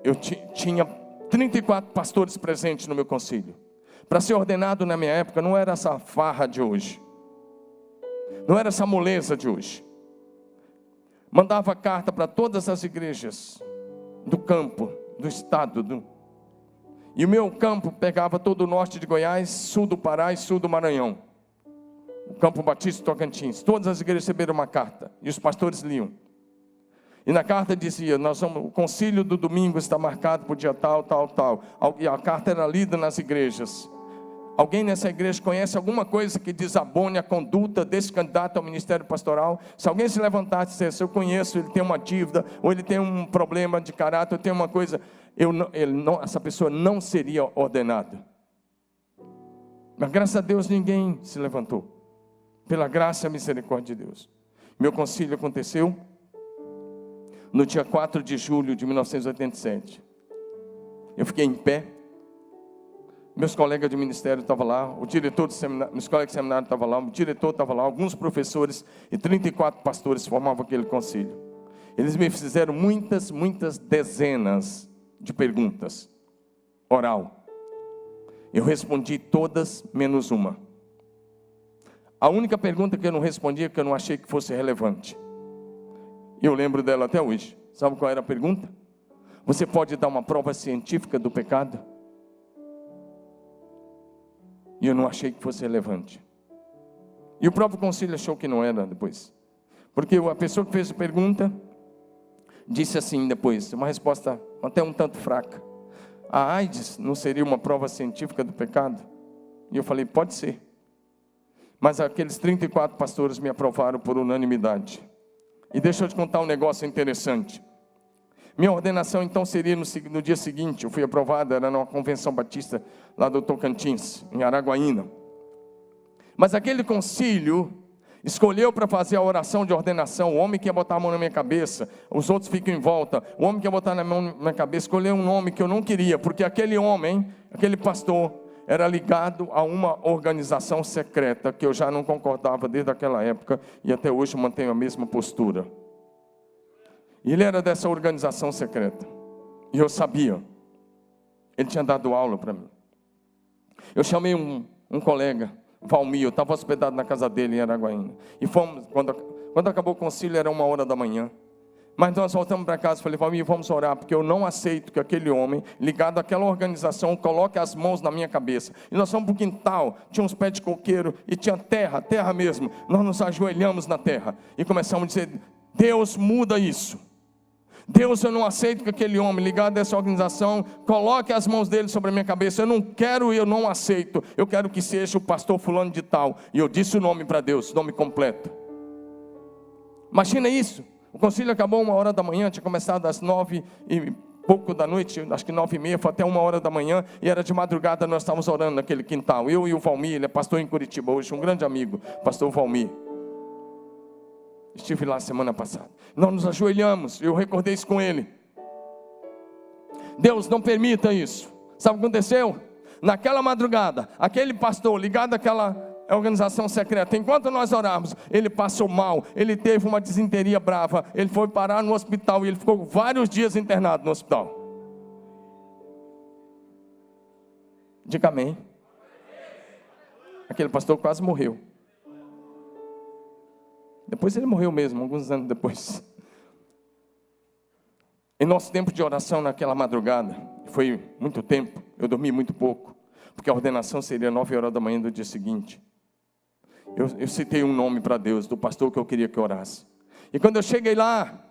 Eu tinha 34 pastores presentes no meu concílio. Para ser ordenado na minha época, não era essa farra de hoje. Não era essa moleza de hoje. Mandava carta para todas as igrejas do campo, do estado. E o meu campo pegava todo o norte de Goiás, sul do Pará e sul do Maranhão. O campo Batista Tocantins. Todas as igrejas receberam uma carta. E os pastores liam. E na carta dizia, o concílio do domingo está marcado por dia tal, tal, tal. E a carta era lida nas igrejas. Alguém nessa igreja conhece alguma coisa que desabone a conduta desse candidato ao ministério pastoral? Se alguém se levantar e disser, eu conheço, ele tem uma dívida, ou ele tem um problema de caráter, ou tem uma coisa, essa pessoa não seria ordenada. Mas graças a Deus ninguém se levantou. Pela graça e misericórdia de Deus. Meu concílio aconteceu. no dia 4 de julho de 1987. Eu fiquei em pé, meus colegas de ministério estavam lá, o diretor do seminário, meus colegas de seminário estavam lá, o diretor estava lá, alguns professores e 34 pastores formavam aquele concílio. Eles me fizeram muitas dezenas de perguntas, oral. Eu respondi todas, menos uma. A única pergunta que eu não respondi é que eu não achei que fosse relevante. Eu lembro dela até hoje. Sabe qual era a pergunta? Você pode dar uma prova científica do pecado? E eu não achei que fosse relevante. E o próprio concílio achou que não era depois. Porque a pessoa que fez a pergunta disse assim depois, uma resposta até um tanto fraca. A AIDS não seria uma prova científica do pecado? E eu falei, pode ser. Mas aqueles 34 pastores me aprovaram por unanimidade. E deixa eu te contar um negócio interessante. Minha ordenação então seria no dia seguinte. Eu fui aprovado, era numa convenção batista lá do Tocantins, em Araguaína. Mas aquele concílio escolheu para fazer a oração de ordenação, o homem que ia botar a mão na minha cabeça, os outros ficam em volta, o homem que ia botar a mão na minha cabeça, escolheu um nome que eu não queria, porque aquele homem, aquele pastor, era ligado a uma organização secreta, que eu já não concordava desde aquela época, e até hoje mantenho a mesma postura. E ele era dessa organização secreta. E eu sabia. Ele tinha dado aula para mim. Eu chamei um colega, Valmir, eu estava hospedado na casa dele em Araguaína. E fomos, quando acabou o concílio, era 1h da manhã. Mas nós voltamos para casa e falei, Valmir, vamos orar, porque eu não aceito que aquele homem, ligado àquela organização, coloque as mãos na minha cabeça. E nós fomos para o quintal, tinha uns pés de coqueiro, e tinha terra mesmo. Nós nos ajoelhamos na terra e começamos a dizer, Deus, muda isso. Deus, eu não aceito que aquele homem ligado a essa organização coloque as mãos dele sobre a minha cabeça. Eu não quero, eu não aceito. Eu quero que seja o pastor fulano de tal. E eu disse o nome para Deus, nome completo. Imagina isso. O concílio acabou 1h da manhã, tinha começado às 9 e pouco da noite, acho que 9h30, foi até 1h da manhã, e era de madrugada, nós estávamos orando naquele quintal. Eu e o Valmir, ele é pastor em Curitiba hoje, um grande amigo, pastor Valmir. Estive lá semana passada. Nós nos ajoelhamos, eu recordei isso com ele. Deus, não permita isso. Sabe o que aconteceu? Naquela madrugada, aquele pastor ligado àquela organização secreta, enquanto nós orávamos, ele passou mal, ele teve uma disenteria brava, ele foi parar no hospital e ele ficou vários dias internado no hospital. Diga amém. Aquele pastor quase morreu. Depois ele morreu mesmo, alguns anos depois. Em nosso tempo de oração naquela madrugada, foi muito tempo, eu dormi muito pouco, porque a ordenação seria 9h da manhã do dia seguinte. Eu citei um nome para Deus, do pastor que eu queria que orasse. E quando eu cheguei lá,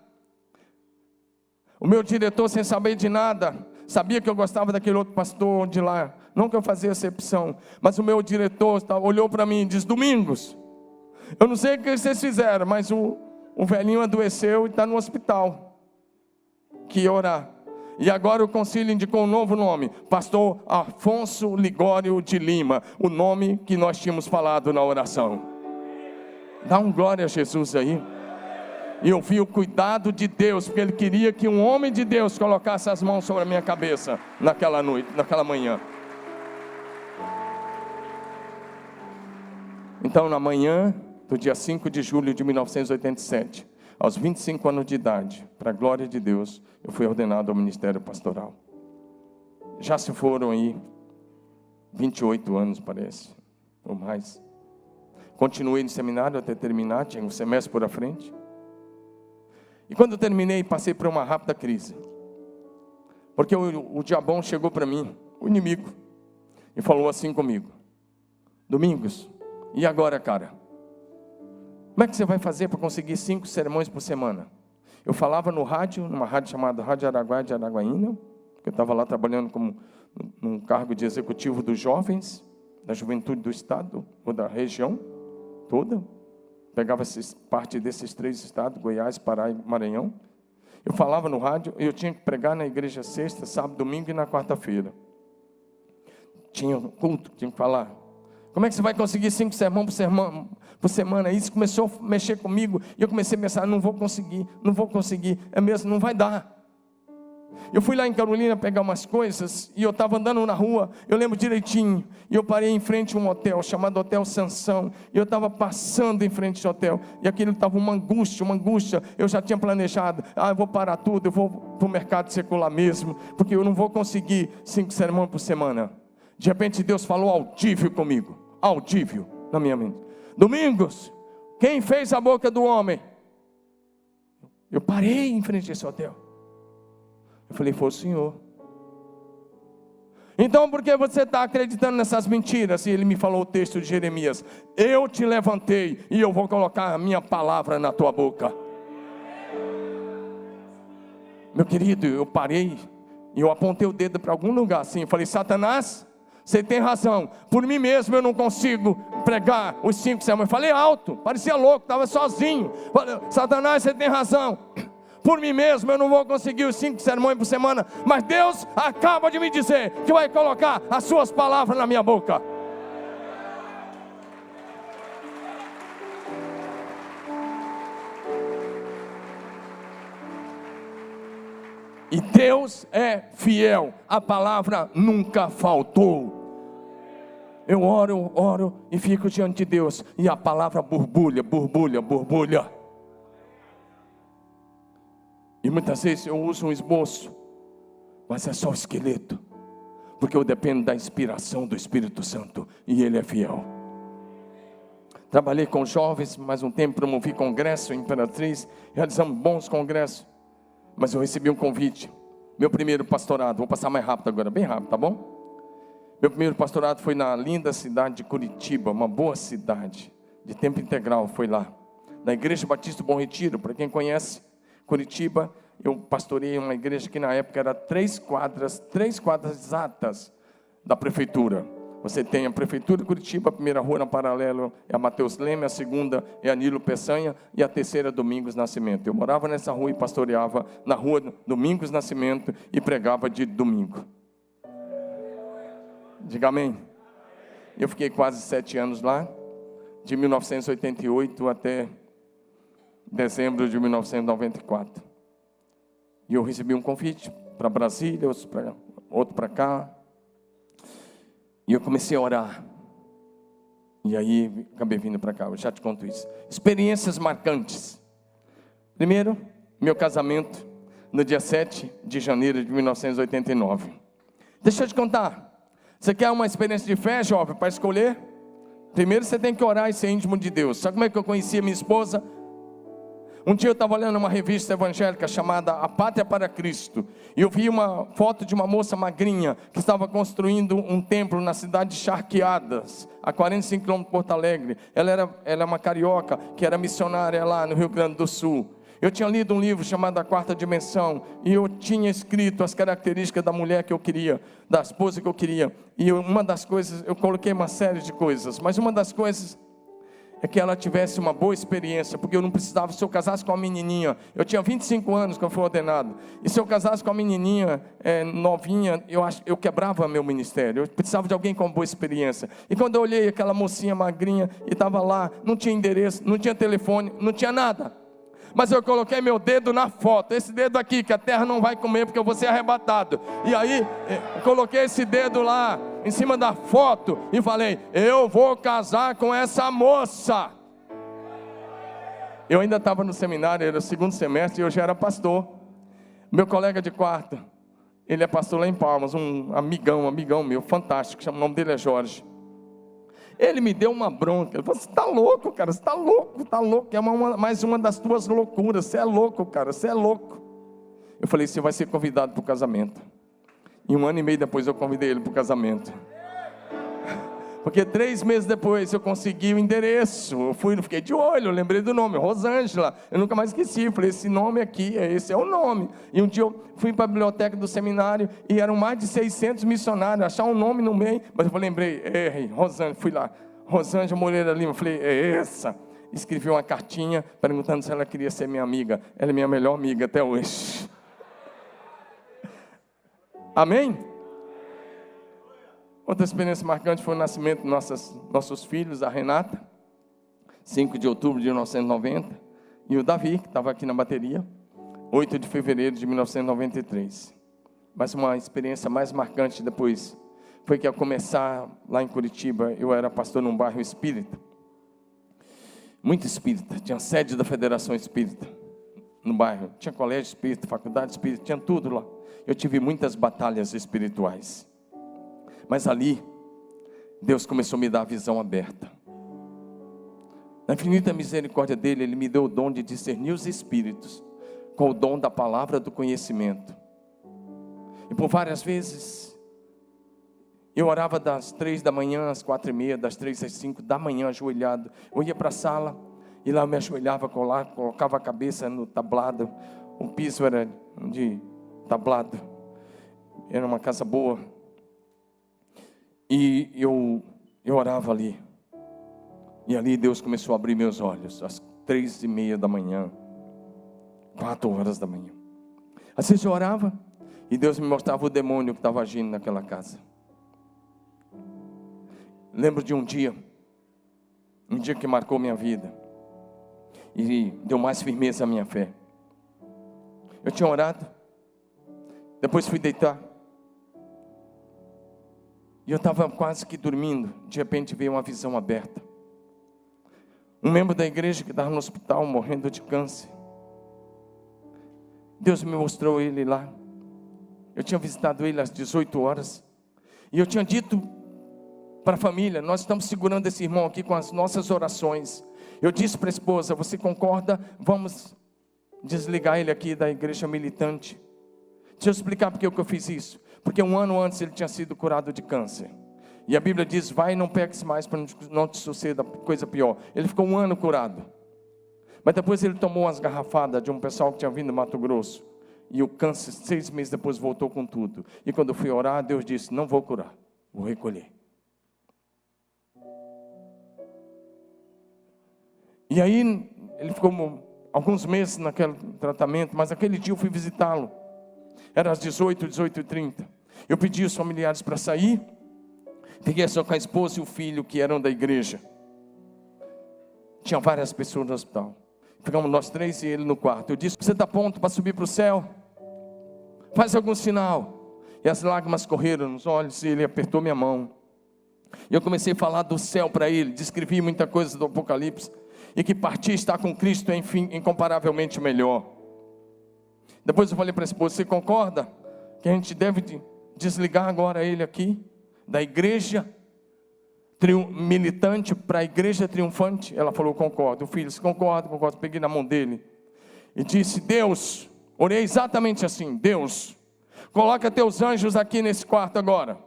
o meu diretor, sem saber de nada, sabia que eu gostava daquele outro pastor de lá. Não que eu fazia exceção, mas o meu diretor olhou para mim e disse, Domingos, eu não sei o que vocês fizeram, mas o velhinho adoeceu e está no hospital. Que ia orar. E agora o concílio indicou um novo nome, pastor Afonso Ligório de Lima, o nome que nós tínhamos falado na oração. Dá um glória a Jesus aí. E eu vi o cuidado de Deus, porque Ele queria que um homem de Deus colocasse as mãos sobre a minha cabeça naquela noite, naquela manhã. Então na manhã do dia 5 de julho de 1987, aos 25 anos de idade, para a glória de Deus, eu fui ordenado ao ministério pastoral. Já se foram aí 28 anos, parece, ou mais. Continuei no seminário até terminar, tinha um semestre por à frente. E quando eu terminei, passei por uma rápida crise. Porque o diabão chegou para mim, o inimigo, e falou assim comigo, Domingos, e agora, cara? Como é que você vai fazer para conseguir 5 sermões por semana? Eu falava no rádio, numa rádio chamada Rádio Araguaia de Araguaína, porque eu estava lá trabalhando como num cargo de executivo dos jovens, da juventude do estado, ou da região toda. Pegava parte desses 3 estados, Goiás, Pará e Maranhão. Eu falava no rádio, e eu tinha que pregar na igreja sexta, sábado, domingo e na quarta-feira. Tinha culto, tinha que falar. Como é que você vai conseguir 5 sermões por semana? Isso começou a mexer comigo, e eu comecei a pensar, não vou conseguir, é mesmo, não vai dar. Eu fui lá em Carolina pegar umas coisas, e eu estava andando na rua, eu lembro direitinho, e eu parei em frente a um hotel, chamado Hotel Sansão, e eu estava passando em frente ao hotel, e aquilo estava uma angústia, eu já tinha planejado, eu vou parar tudo, eu vou para o mercado secular mesmo, porque eu não vou conseguir 5 sermões por semana. De repente Deus falou audível comigo, audível na minha mente. Domingos, quem fez a boca do homem? Eu parei em frente a esse hotel. Eu falei, foi o Senhor. Então por que você está acreditando nessas mentiras? E ele me falou o texto de Jeremias. Eu te levantei e eu vou colocar a minha palavra na tua boca. Meu querido, eu parei e eu apontei o dedo para algum lugar assim. Eu falei, Satanás, você tem razão. Por mim mesmo eu não consigo pregar os 5 sermões. Eu falei alto, parecia louco, estava sozinho. Falei, Satanás, você tem razão. Por mim mesmo eu não vou conseguir os 5 sermões por semana, mas Deus acaba de me dizer que vai colocar as suas palavras na minha boca. E Deus é fiel, a palavra nunca faltou. Eu oro e fico diante de Deus, e a palavra borbulha. E muitas vezes eu uso um esboço, mas é só o esqueleto, porque eu dependo da inspiração do Espírito Santo, e Ele é fiel. Trabalhei com jovens, mais um tempo promovi congresso em Imperatriz, realizamos bons congressos, mas eu recebi um convite, meu primeiro pastorado, vou passar mais rápido agora, bem rápido, tá bom? Meu primeiro pastorado foi na linda cidade de Curitiba, uma boa cidade, de tempo integral, foi lá, na Igreja Batista Bom Retiro. Para quem conhece Curitiba, eu pastorei uma igreja que na época era 3 quadras exatas da prefeitura. Você tem a prefeitura de Curitiba, a primeira rua na paralelo é a Mateus Leme, a segunda é a Nilo Peçanha e a terceira é Domingos Nascimento. Eu morava nessa rua e pastoreava na rua Domingos Nascimento e pregava de domingo. Diga amém. Eu fiquei quase 7 anos lá, de 1988 até dezembro de 1994. E eu recebi um convite para Brasília, outro para cá. E eu comecei a orar. E aí acabei vindo para cá, eu já te conto isso. Experiências marcantes. Primeiro, meu casamento, no dia 7 de janeiro de 1989. Deixa eu te contar. Você quer uma experiência de fé, jovem, para escolher? Primeiro você tem que orar e ser íntimo de Deus. Sabe como é que eu conheci a minha esposa? Um dia eu estava olhando uma revista evangélica chamada A Pátria para Cristo, e eu vi uma foto de uma moça magrinha que estava construindo um templo na cidade de Charqueadas, a 45 km de Porto Alegre. Ela é uma carioca que era missionária lá no Rio Grande do Sul. Eu tinha lido um livro chamado A Quarta Dimensão, e eu tinha escrito as características da mulher que eu queria, da esposa que eu queria. E uma das coisas, eu coloquei uma série de coisas, mas uma das coisas é que ela tivesse uma boa experiência, porque eu não precisava, se eu casasse com uma menininha, eu tinha 25 anos quando fui ordenado, e se eu casasse com uma menininha novinha, eu quebrava meu ministério. Eu precisava de alguém com uma boa experiência. E quando eu olhei aquela mocinha magrinha, e estava lá, não tinha endereço, não tinha telefone, não tinha nada, mas eu coloquei meu dedo na foto, esse dedo aqui, que a terra não vai comer, porque eu vou ser arrebatado. E aí, eu coloquei esse dedo lá, em cima da foto, e falei, eu vou casar com essa moça. Eu ainda estava no seminário, era o 2º semestre, e eu já era pastor. Meu colega de quarto, ele é pastor lá em Palmas, um amigão meu, fantástico, o nome dele é Jorge. Ele me deu uma bronca, ele falou, você está louco, cara, você está louco, é mais uma das tuas loucuras, você é louco, cara, você é louco. Eu falei, você vai ser convidado para o casamento. E 1 ano e meio depois eu convidei ele para o casamento. Porque 3 meses depois eu consegui o endereço. Eu fiquei de olho, eu lembrei do nome, Rosângela. Eu nunca mais esqueci, eu falei, esse nome aqui, esse é o nome. E um dia eu fui para a biblioteca do seminário e eram mais de 600 missionários, achar um nome no meio, mas eu lembrei, Rosângela, fui lá, Rosângela Moreira Lima, eu falei, é essa. Escrevi uma cartinha perguntando se ela queria ser minha amiga. Ela é minha melhor amiga até hoje. Amém? Outra experiência marcante foi o nascimento dos nossos filhos, a Renata, 5 de outubro de 1990, e o Davi, que estava aqui na bateria, 8 de fevereiro de 1993. Mas uma experiência mais marcante depois foi que, ao começar lá em Curitiba, eu era pastor num bairro espírita, muito espírita, tinha sede da Federação Espírita no bairro, tinha colégio espírita, faculdade espírita, tinha tudo lá. Eu tive muitas batalhas espirituais, mas ali Deus começou a me dar a visão aberta. Na infinita misericórdia dele, Ele me deu o dom de discernir os espíritos com o dom da palavra do conhecimento. E por várias vezes eu orava das 3 da manhã às 4:30, das 3 às 5 da manhã, ajoelhado. Eu ia para a sala e lá eu me ajoelhava, colocava a cabeça no tablado. O piso era de tablado, era uma casa boa. E eu orava ali. E ali Deus começou a abrir meus olhos, às 3:30 da manhã, 4 horas da manhã. Assim eu orava, e Deus me mostrava o demônio que estava agindo naquela casa. Lembro de um dia que marcou minha vida, e deu mais firmeza à minha fé. Eu tinha orado, depois fui deitar, e eu estava quase que dormindo. De repente veio uma visão aberta. Um membro da igreja que estava no hospital, morrendo de câncer. Deus me mostrou ele lá. Eu tinha visitado ele às 18 horas. E eu tinha dito para a família: nós estamos segurando esse irmão aqui com as nossas orações. Eu disse para a esposa: você concorda? Vamos desligar ele aqui da igreja militante. Deixa eu explicar por que eu fiz isso. Porque um ano antes ele tinha sido curado de câncer. E a Bíblia diz: vai e não peques mais para não te suceda coisa pior. Ele ficou um ano curado. Mas depois ele tomou umas garrafadas de um pessoal que tinha vindo do Mato Grosso. E o câncer, 6 meses depois, voltou com tudo. E quando eu fui orar, Deus disse: não vou curar, vou recolher. E aí ele ficou alguns meses naquele tratamento. Mas aquele dia eu fui visitá-lo. Era às 18h30. Eu pedi aos familiares para sair. Fiquei só com a esposa e o filho que eram da igreja. Tinha várias pessoas no hospital. Ficamos nós 3 e ele no quarto. Eu disse: você está pronto para subir para o céu? Faz algum sinal. E as lágrimas correram nos olhos e ele apertou minha mão. E eu comecei a falar do céu para ele. Descrevi muita coisa do Apocalipse. E que partir e estar com Cristo é, enfim, incomparavelmente melhor. Depois eu falei para a esposa: você concorda que a gente deve desligar agora ele aqui da igreja militante para a igreja triunfante? Ela falou: concordo. O filho disse: concordo. Peguei na mão dele e disse: Deus, orei exatamente assim: Deus, coloca teus anjos aqui nesse quarto agora.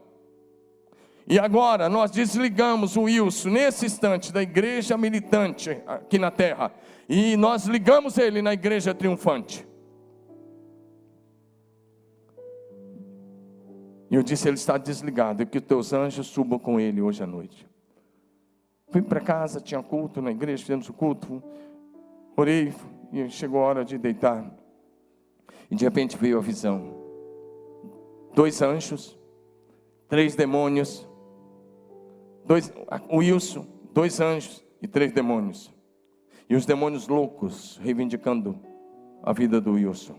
E agora nós desligamos o Wilson nesse instante da igreja militante aqui na terra, e nós ligamos ele na igreja triunfante. E eu disse: ele está desligado, e que os teus anjos subam com ele hoje à noite. Fui para casa, tinha culto na igreja, fizemos o culto, orei, e chegou a hora de deitar. E de repente veio a visão: 2 anjos, 3 demônios, o Wilson, 2 anjos e 3 demônios. E os demônios loucos reivindicando a vida do Wilson.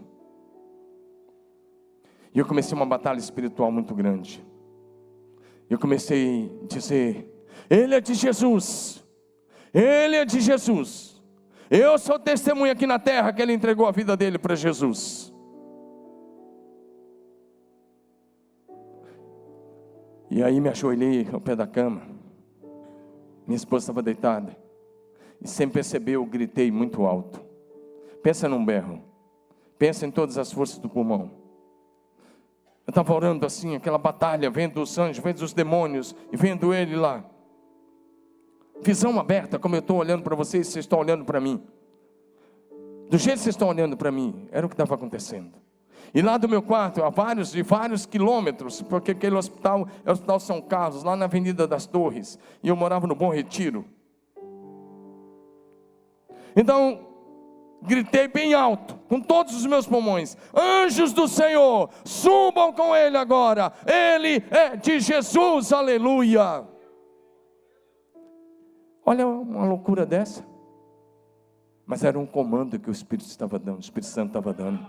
E eu comecei uma batalha espiritual muito grande. Eu comecei a dizer: ele é de Jesus, ele é de Jesus. Eu sou testemunha aqui na terra que ele entregou a vida dele para Jesus. E aí me ajoelhei ao pé da cama. Minha esposa estava deitada. E sem perceber eu gritei muito alto. Pensa num berro. Pensa em todas as forças do pulmão. Eu estava orando assim, aquela batalha, vendo os anjos, vendo os demônios, e vendo ele lá. Visão aberta, como eu estou olhando para vocês, vocês estão olhando para mim. Do jeito que vocês estão olhando para mim, era o que estava acontecendo. E lá do meu quarto, a vários quilômetros, porque aquele hospital é o Hospital São Carlos, lá na Avenida das Torres, e eu morava no Bom Retiro. Então, gritei bem alto, com todos os meus pulmões: anjos do Senhor, subam com ele agora, ele é de Jesus, aleluia. Olha uma loucura dessa. Mas era um comando que o Espírito estava dando, o Espírito Santo estava dando.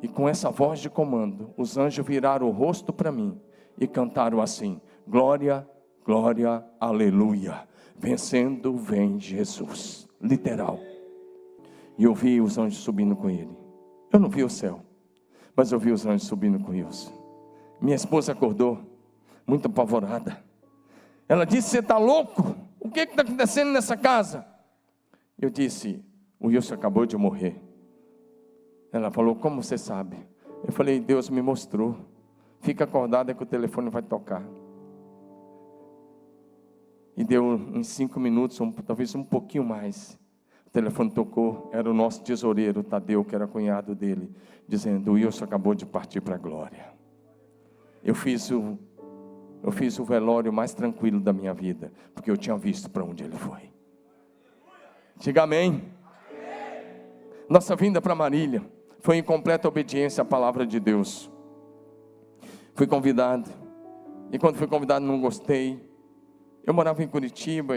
E com essa voz de comando, os anjos viraram o rosto para mim e cantaram assim: glória, glória, aleluia, vencendo vem Jesus, literal. E eu vi os anjos subindo com ele. Eu não vi o céu, mas eu vi os anjos subindo com Wilson. Minha esposa acordou, muito apavorada. Ela disse: você está louco? O que está acontecendo nessa casa? Eu disse: o Wilson acabou de morrer. Ela falou: como você sabe? Eu falei: Deus me mostrou. Fica acordada que o telefone vai tocar. E deu em 5 minutos, talvez um pouquinho mais. O telefone tocou, era o nosso tesoureiro, Tadeu, que era cunhado dele, dizendo: o Wilson acabou de partir para a glória. Eu fiz o velório mais tranquilo da minha vida, porque eu tinha visto para onde ele foi. Diga amém. Nossa vinda para Marília foi em completa obediência à palavra de Deus. Fui convidado, e quando fui convidado não gostei. Eu morava em Curitiba,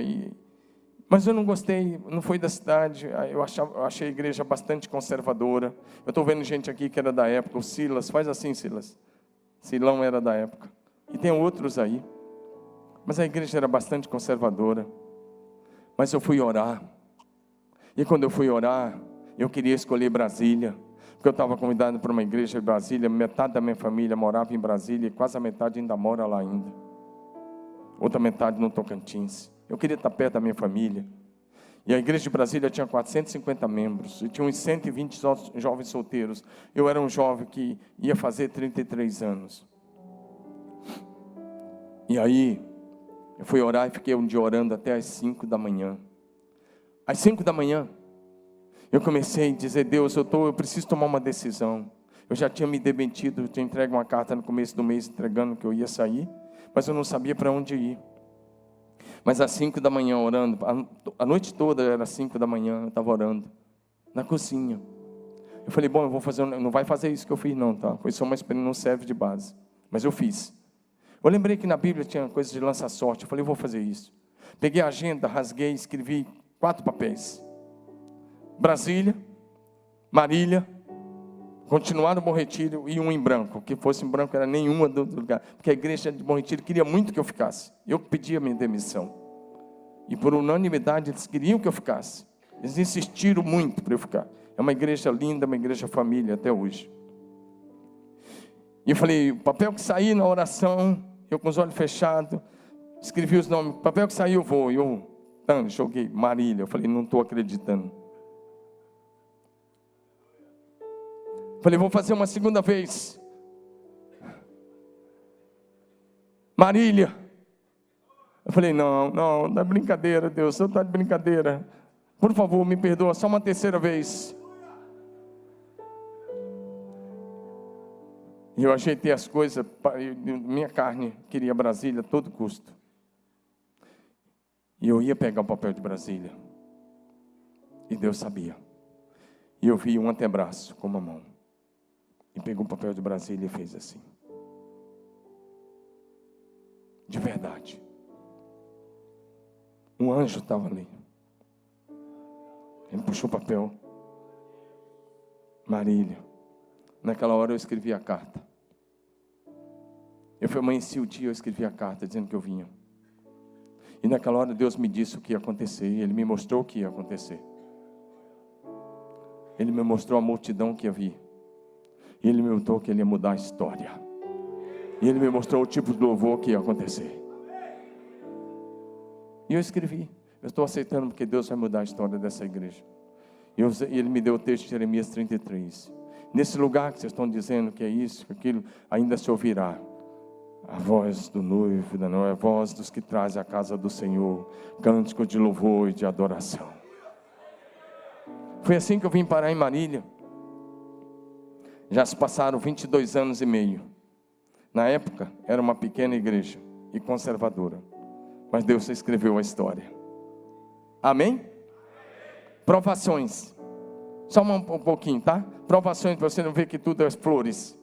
mas eu não gostei, não fui da cidade. Eu achei a igreja bastante conservadora. Eu estou vendo gente aqui que era da época, o Silas, faz assim, Silas. Silão era da época, e tem outros aí. Mas a igreja era bastante conservadora. Mas eu fui orar, e quando eu fui orar, eu queria escolher Brasília, porque eu estava convidado para uma igreja em Brasília. Metade da minha família morava em Brasília, e quase a metade ainda mora lá ainda. Outra metade no Tocantins. Eu queria estar perto da minha família. E a igreja de Brasília tinha 450 membros, e tinha uns 120 jovens solteiros. Eu era um jovem que ia fazer 33 anos. E aí, eu fui orar e fiquei um dia orando até às 5 da manhã. Às 5 da manhã, eu comecei a dizer: Deus, eu preciso tomar uma decisão. Eu já tinha me demitido, eu tinha entregue uma carta no começo do mês, entregando que eu ia sair, mas eu não sabia para onde ir. Mas às 5 da manhã orando, a noite toda era 5 da manhã, eu estava orando, na cozinha. Eu falei: bom, eu vou fazer, não vai fazer isso que eu fiz não, tá? Foi só uma experiência, não serve de base. Mas eu fiz. Eu lembrei que na Bíblia tinha coisa de lança-sorte, eu falei: eu vou fazer isso. Peguei a agenda, rasguei, escrevi 4 papéis. Brasília, Marília, continuar no Bom Retiro e um em branco. Que fosse em branco era nenhuma do lugar, porque a igreja de Bom Retiro queria muito que eu ficasse. Eu pedi a minha demissão, e por unanimidade eles queriam que eu ficasse. Eles insistiram muito para eu ficar. É uma igreja linda, uma igreja família até hoje. E eu falei: o papel que sair na oração, eu com os olhos fechados, escrevi os nomes. O papel que sair eu vou. Joguei Marília. Eu falei: não estou acreditando. Falei: vou fazer uma segunda vez. Marília. Eu falei: não é brincadeira, Deus, você está de brincadeira. Por favor, me perdoa, só uma terceira vez. E eu ajeitei as coisas, minha carne queria Brasília a todo custo. E eu ia pegar o papel de Brasília. E Deus sabia. E eu vi um antebraço com uma mão. E pegou o papel de Brasília e fez assim. De verdade. Um anjo estava ali. Ele puxou o papel. Marília. Naquela hora eu escrevi a carta. Eu amanheci o dia, eu escrevi a carta dizendo que eu vinha. E naquela hora Deus me disse o que ia acontecer. E Ele me mostrou o que ia acontecer. Ele me mostrou a multidão que ia vir. E Ele me mostrou que Ele ia mudar a história. E Ele me mostrou o tipo de louvor que ia acontecer. E eu escrevi. Eu estou aceitando porque Deus vai mudar a história dessa igreja. E Ele me deu o texto de Jeremias 33. Nesse lugar que vocês estão dizendo que é isso, que aquilo, ainda se ouvirá a voz do noivo, da noiva, a voz dos que trazem a casa do Senhor, cântico de louvor e de adoração. Foi assim que eu vim parar em Marília. Já se passaram 22 anos e meio. Na época, era uma pequena igreja e conservadora. Mas Deus escreveu a história. Amém? Provações. Só um pouquinho, tá? Provações para você não ver que tudo é flores.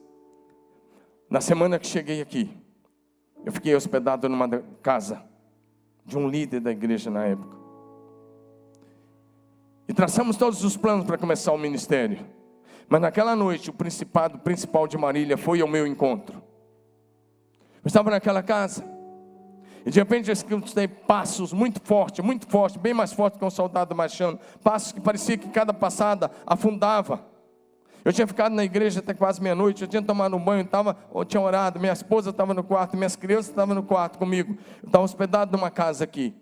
Na semana que cheguei aqui, eu fiquei hospedado numa casa de um líder da igreja na época. E traçamos todos os planos para começar o ministério. Mas naquela noite, o principal de Marília foi ao meu encontro. Eu estava naquela casa. E de repente eu escutei passos muito fortes, bem mais fortes que um soldado marchando. Passos que parecia que cada passada afundava. Eu tinha ficado na igreja até quase meia-noite, eu tinha tomado um banho, eu tinha orado, minha esposa estava no quarto, minhas crianças estavam no quarto comigo. Eu estava hospedado numa casa aqui.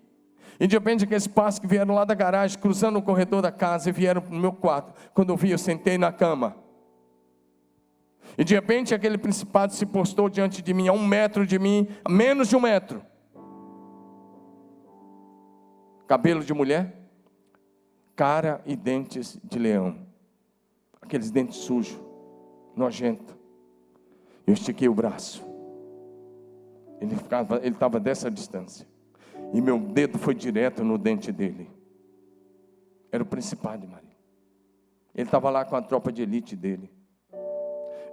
E de repente aqueles passos que vieram lá da garagem, cruzando o corredor da casa e vieram no meu quarto. Quando eu vi, eu sentei na cama. E de repente aquele principado se postou diante de mim, a 1 metro de mim, a menos de 1 metro. Cabelo de mulher, cara e dentes de leão. Aqueles dentes sujos, nojentos. Eu estiquei o braço. Ele estava dessa distância. E meu dedo foi direto no dente dele. Era o principado de Marília. Ele estava lá com a tropa de elite dele.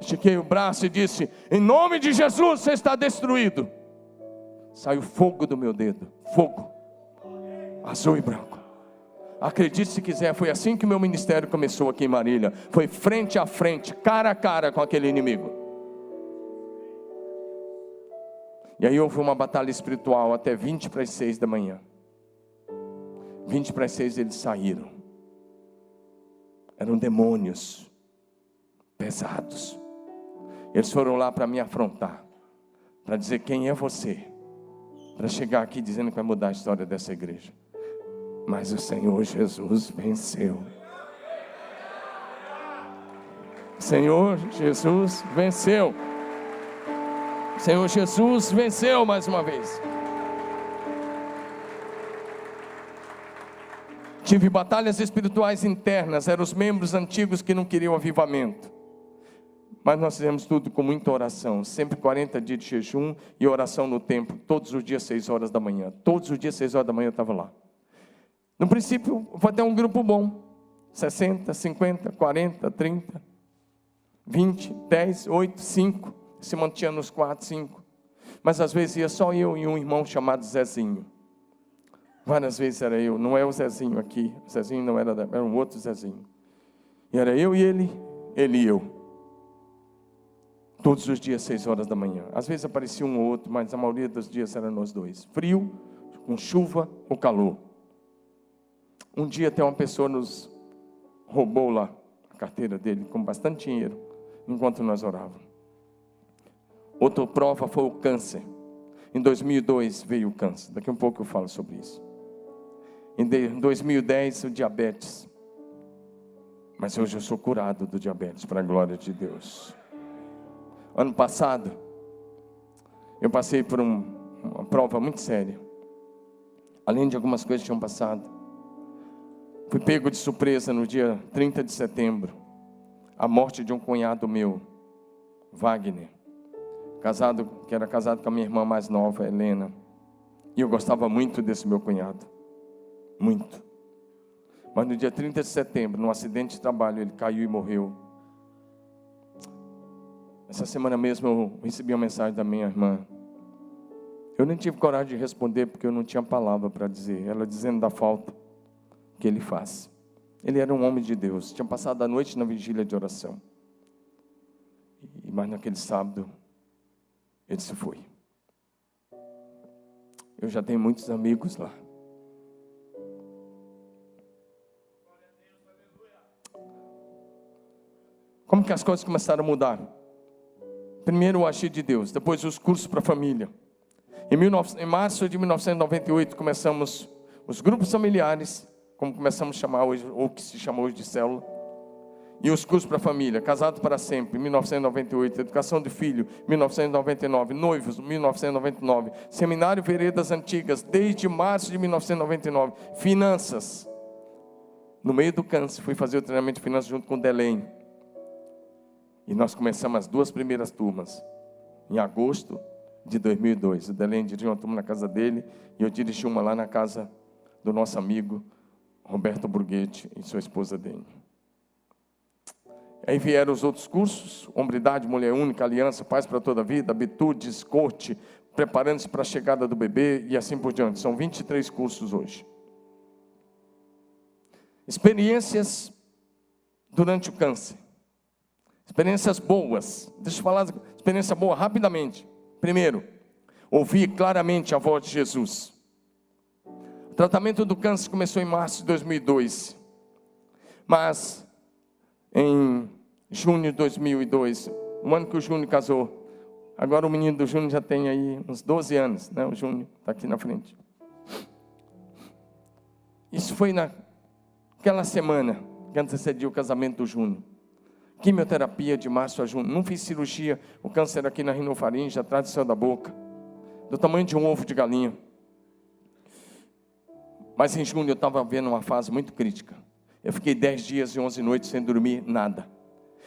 Estiquei o braço e disse: em nome de Jesus, você está destruído. Saiu fogo do meu dedo. Fogo. Azul e branco. Acredite se quiser, foi assim que meu ministério começou aqui em Marília. Foi frente a frente, cara a cara com aquele inimigo. E aí houve uma batalha espiritual até 20 para as 6 da manhã. 20 para as 6 eles saíram. Eram demônios pesados. Eles foram lá para me afrontar, para dizer: quem é você? Para chegar aqui dizendo que vai mudar a história dessa igreja. Mas o Senhor Jesus venceu. Senhor Jesus venceu. Senhor Jesus venceu mais uma vez. Tive batalhas espirituais internas. Eram os membros antigos que não queriam avivamento. Mas nós fizemos tudo com muita oração. Sempre 40 dias de jejum e oração no templo. Todos os dias 6 horas da manhã. Todos os dias 6 horas da manhã eu estava lá. No princípio, foi até um grupo bom. 60, 50, 40, 30, 20, 10, 8, 5. Se mantinha nos 4, 5. Mas às vezes ia só eu e um irmão chamado Zezinho. Várias vezes era eu. Não é o Zezinho aqui. O Zezinho não era, era um outro Zezinho. E era eu e ele e eu. Todos os dias 6 horas da manhã. Às vezes aparecia um ou outro, mas a maioria dos dias era nós dois. Frio, com chuva ou calor. Um dia até uma pessoa nos roubou lá a carteira dele com bastante dinheiro, enquanto nós orávamos. Outra prova foi o câncer. Em 2002 veio o câncer. Daqui a um pouco eu falo sobre isso. Em 2010 o diabetes. Mas hoje eu sou curado do diabetes, para a glória de Deus. Ano passado eu passei por uma prova muito séria. Além de algumas coisas que tinham passado, fui pego de surpresa no dia 30 de setembro. A morte de um cunhado meu, Wagner. Que era casado com a minha irmã mais nova, Helena. E eu gostava muito desse meu cunhado. Muito. Mas no dia 30 de setembro, num acidente de trabalho, ele caiu e morreu. Essa semana mesmo eu recebi uma mensagem da minha irmã. Eu nem tive coragem de responder porque eu não tinha palavra para dizer. Ela dizendo da falta que ele faz. Ele era um homem de Deus. Tinha passado a noite na vigília de oração. Mas naquele sábado, ele se foi. Eu já tenho muitos amigos lá. Como que as coisas começaram a mudar? Primeiro o agir de Deus, depois os cursos para a família. Em março de 1998 começamos os grupos familiares, como começamos a chamar hoje, ou que se chama hoje de célula. E os cursos para a família, Casado para Sempre, 1998, Educação de Filho, 1999, Noivos, 1999, Seminário Veredas Antigas, desde março de 1999, Finanças. No meio do câncer, fui fazer o treinamento de finanças junto com o Delém. E nós começamos as 2 primeiras turmas, em agosto de 2002. O Delém dirigiu uma turma na casa dele, e eu dirigi uma lá na casa do nosso amigo, Roberto Burguete e sua esposa Dene. Aí vieram os outros cursos: Hombridade, Mulher Única, Aliança, Paz para Toda a Vida, Habitudes, Corte, Preparando-se para a Chegada do Bebê e assim por diante. São 23 cursos hoje. Experiências durante o câncer. Experiências boas. Deixa eu falar de experiência boa rapidamente. Primeiro, ouvi claramente a voz de Jesus. O tratamento do câncer começou em março de 2002. Mas em junho de 2002, o ano que o Júnior casou, agora o menino do Júnior já tem aí uns 12 anos, né? O Júnior está aqui na frente. Isso foi naquela semana que antecedia o casamento do Júnior. Quimioterapia de março a junho. Não fiz cirurgia, o câncer aqui na rinofaringe, atrás do céu da boca, do tamanho de um ovo de galinha. Mas em junho eu estava vendo uma fase muito crítica. Eu fiquei 10 dias e 11 noites sem dormir nada.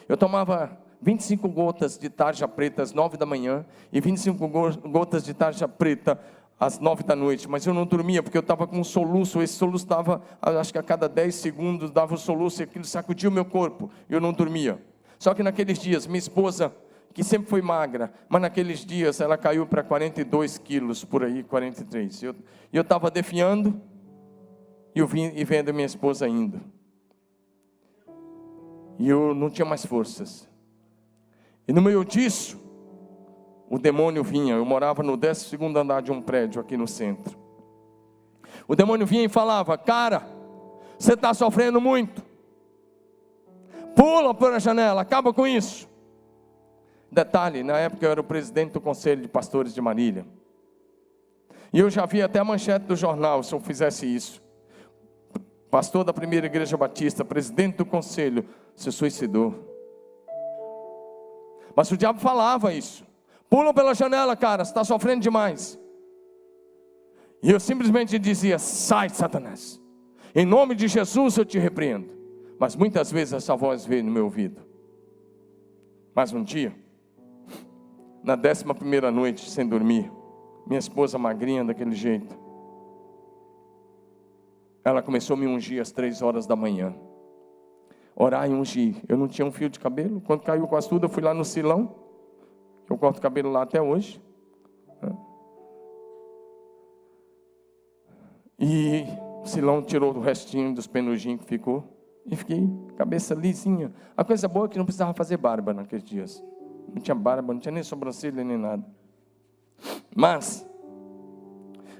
Eu tomava 25 gotas de tarja preta às 9 da manhã e 25 gotas de tarja preta às 9 da noite. Mas eu não dormia porque eu estava com um soluço. Esse soluço estava, acho que a cada 10 segundos dava um soluço e aquilo sacudia o meu corpo. E eu não dormia. Só que naqueles dias, minha esposa, que sempre foi magra, mas naqueles dias ela caiu para 42 quilos, por aí, 43. E eu estava definhando e vendo minha esposa indo. E eu não tinha mais forças. E no meio disso, o demônio vinha. Eu morava no 12º andar de um prédio aqui no centro. O demônio vinha e falava: cara, você está sofrendo muito. Pula por a janela, acaba com isso. Detalhe, na época eu era o presidente do Conselho de Pastores de Marília. E eu já vi até a manchete do jornal se eu fizesse isso. Pastor da primeira igreja batista, presidente do conselho, se suicidou. Mas o diabo falava isso: pula pela janela, cara, você está sofrendo demais. E eu simplesmente dizia: sai, Satanás, em nome de Jesus eu te repreendo. Mas muitas vezes essa voz veio no meu ouvido. Mas um dia, na 11ª noite sem dormir, minha esposa magrinha daquele jeito, ela começou a me ungir às 3 horas da manhã. Orar e ungir. Eu não tinha um fio de cabelo. Quando caiu quase tudo, eu fui lá no Silão. Eu corto cabelo lá até hoje. E o Silão tirou o restinho dos penugins que ficou. E fiquei cabeça lisinha. A coisa boa é que não precisava fazer barba naqueles dias. Não tinha barba, não tinha nem sobrancelha, nem nada. Mas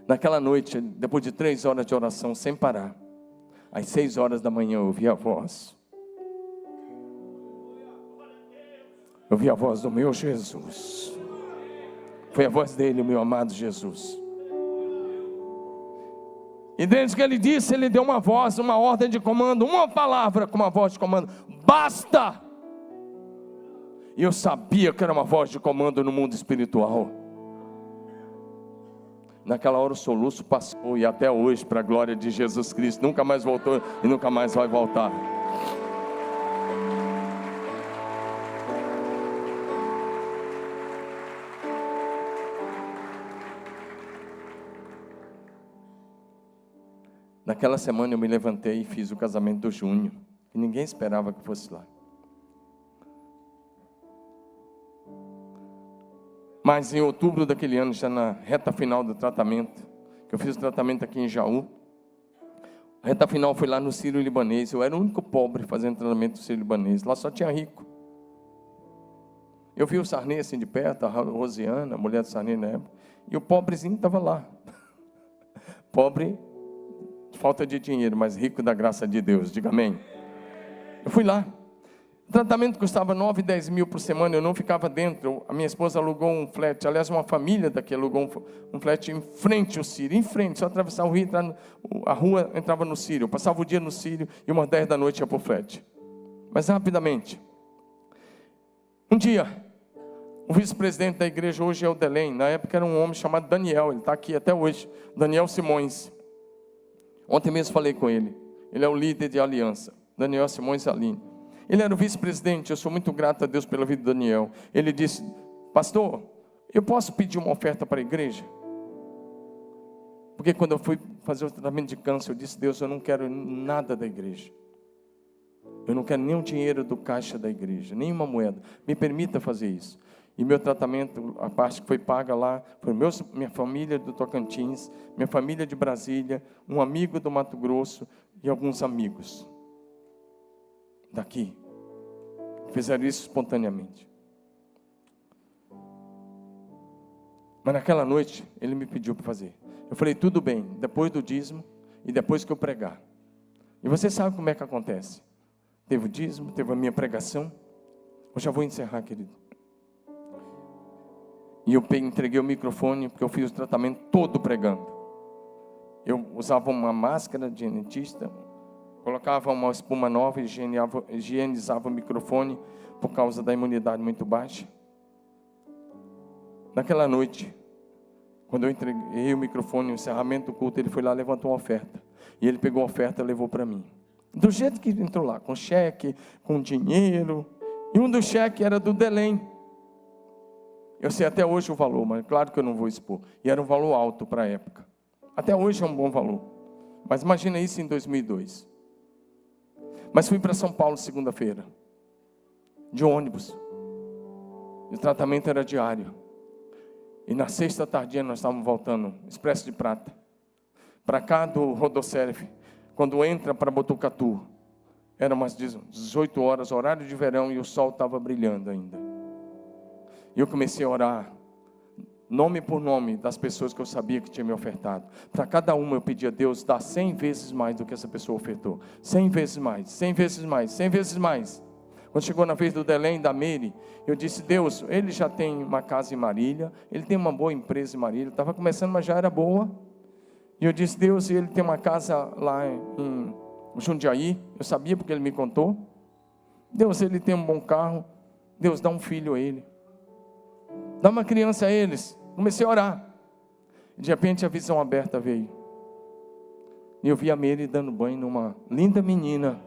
naquela noite, depois de 3 horas de oração sem parar, às 6 horas da manhã eu ouvi a voz. Eu ouvi a voz do meu Jesus. Foi a voz dele, o meu amado Jesus. E desde que ele disse, ele deu uma voz, uma ordem de comando, uma palavra com uma voz de comando: basta! E eu sabia que era uma voz de comando no mundo espiritual. Naquela hora o soluço passou e até hoje, para a glória de Jesus Cristo, nunca mais voltou e nunca mais vai voltar. Naquela semana eu me levantei e fiz o casamento do Júnior, que ninguém esperava que fosse lá. Mas em outubro daquele ano, já na reta final do tratamento, que eu fiz o tratamento aqui em Jaú, a reta final foi lá no Sírio-Libanês. Eu era o único pobre fazendo tratamento do Sírio-Libanês, lá só tinha rico. Eu vi o Sarney assim de perto, a Rosiana, a mulher do Sarney na época, e o pobrezinho estava lá. Pobre, falta de dinheiro, mas rico da graça de Deus, diga amém. Eu fui lá. O tratamento custava 9, 10 mil por semana, eu não ficava dentro. A minha esposa alugou um flat, aliás, uma família daqui alugou um flat em frente ao Sírio, em frente, só atravessar o rio, a rua entrava no Sírio. Eu passava o dia no Sírio e umas 10 da noite ia para o flat. Mas rapidamente, um dia, o vice-presidente da igreja hoje é o Delém, na época era um homem chamado Daniel, ele está aqui até hoje, Daniel Simões. Ontem mesmo falei com ele, ele é o líder de aliança, Daniel Simões Aline. Ele era o vice-presidente, eu sou muito grato a Deus pela vida de Daniel. Ele disse: pastor, eu posso pedir uma oferta para a igreja? Porque quando eu fui fazer o tratamento de câncer, eu disse: Deus, eu não quero nada da igreja. Eu não quero nem o dinheiro do caixa da igreja, nem uma moeda. Me permita fazer isso. E meu tratamento, a parte que foi paga lá, foi minha família do Tocantins, minha família de Brasília, um amigo do Mato Grosso e alguns amigos daqui. Fizeram isso espontaneamente. Mas naquela noite, ele me pediu para fazer. Eu falei: tudo bem, depois do dízimo e depois que eu pregar. E você sabe como é que acontece. Teve o dízimo, teve a minha pregação. Eu já vou encerrar, querido. E eu entreguei o microfone, porque eu fiz o tratamento todo pregando. Eu usava uma máscara de dentista, colocava uma espuma nova, higienizava o microfone, por causa da imunidade muito baixa. Naquela noite, quando eu entreguei o microfone, o encerramento do culto, ele foi lá, levantou uma oferta. E ele pegou a oferta e levou para mim. Do jeito que entrou lá, com cheque, com dinheiro. E um dos cheques era do Delém. Eu sei até hoje o valor, mas claro que eu não vou expor. E era um valor alto para a época. Até hoje é um bom valor. Mas imagina isso em 2002. Mas fui para São Paulo segunda-feira, de ônibus. O tratamento era diário. E na sexta tardinha nós estávamos voltando, Expresso de Prata, para cá do Rodoserve. Quando entra para Botucatu, era umas 18 horas, horário de verão, e o sol estava brilhando ainda. E eu comecei a orar, nome por nome, das pessoas que eu sabia que tinha me ofertado. Para cada uma eu pedia: Deus, dá 100 vezes mais do que essa pessoa ofertou. 100 vezes mais, 100 vezes mais, 100 vezes mais. Quando chegou na vez do Delém, da Meire, eu disse: Deus, ele já tem uma casa em Marília, ele tem uma boa empresa em Marília, estava começando, mas já era boa. E eu disse: Deus, ele tem uma casa lá em Jundiaí, eu sabia porque ele me contou. Deus, ele tem um bom carro. Deus, dá um filho a ele. Dá uma criança a eles. Comecei a orar. De repente a visão aberta veio. E eu vi a Meire dando banho numa linda menina.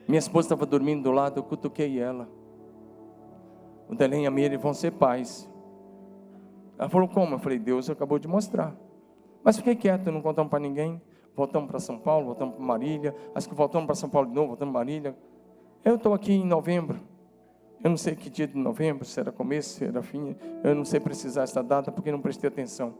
Minha esposa estava dormindo do lado, eu cutuquei ela. O Delém e a Meire vão ser pais. Ela falou: como? Eu falei: Deus acabou de mostrar. Mas fiquei quieto, não contamos para ninguém. Voltamos para São Paulo, voltamos para Marília. Acho que voltamos para São Paulo de novo, voltamos para Marília. Eu estou aqui em novembro. Eu não sei que dia de novembro, se era começo, se era fim. Eu não sei precisar essa data, porque não prestei atenção.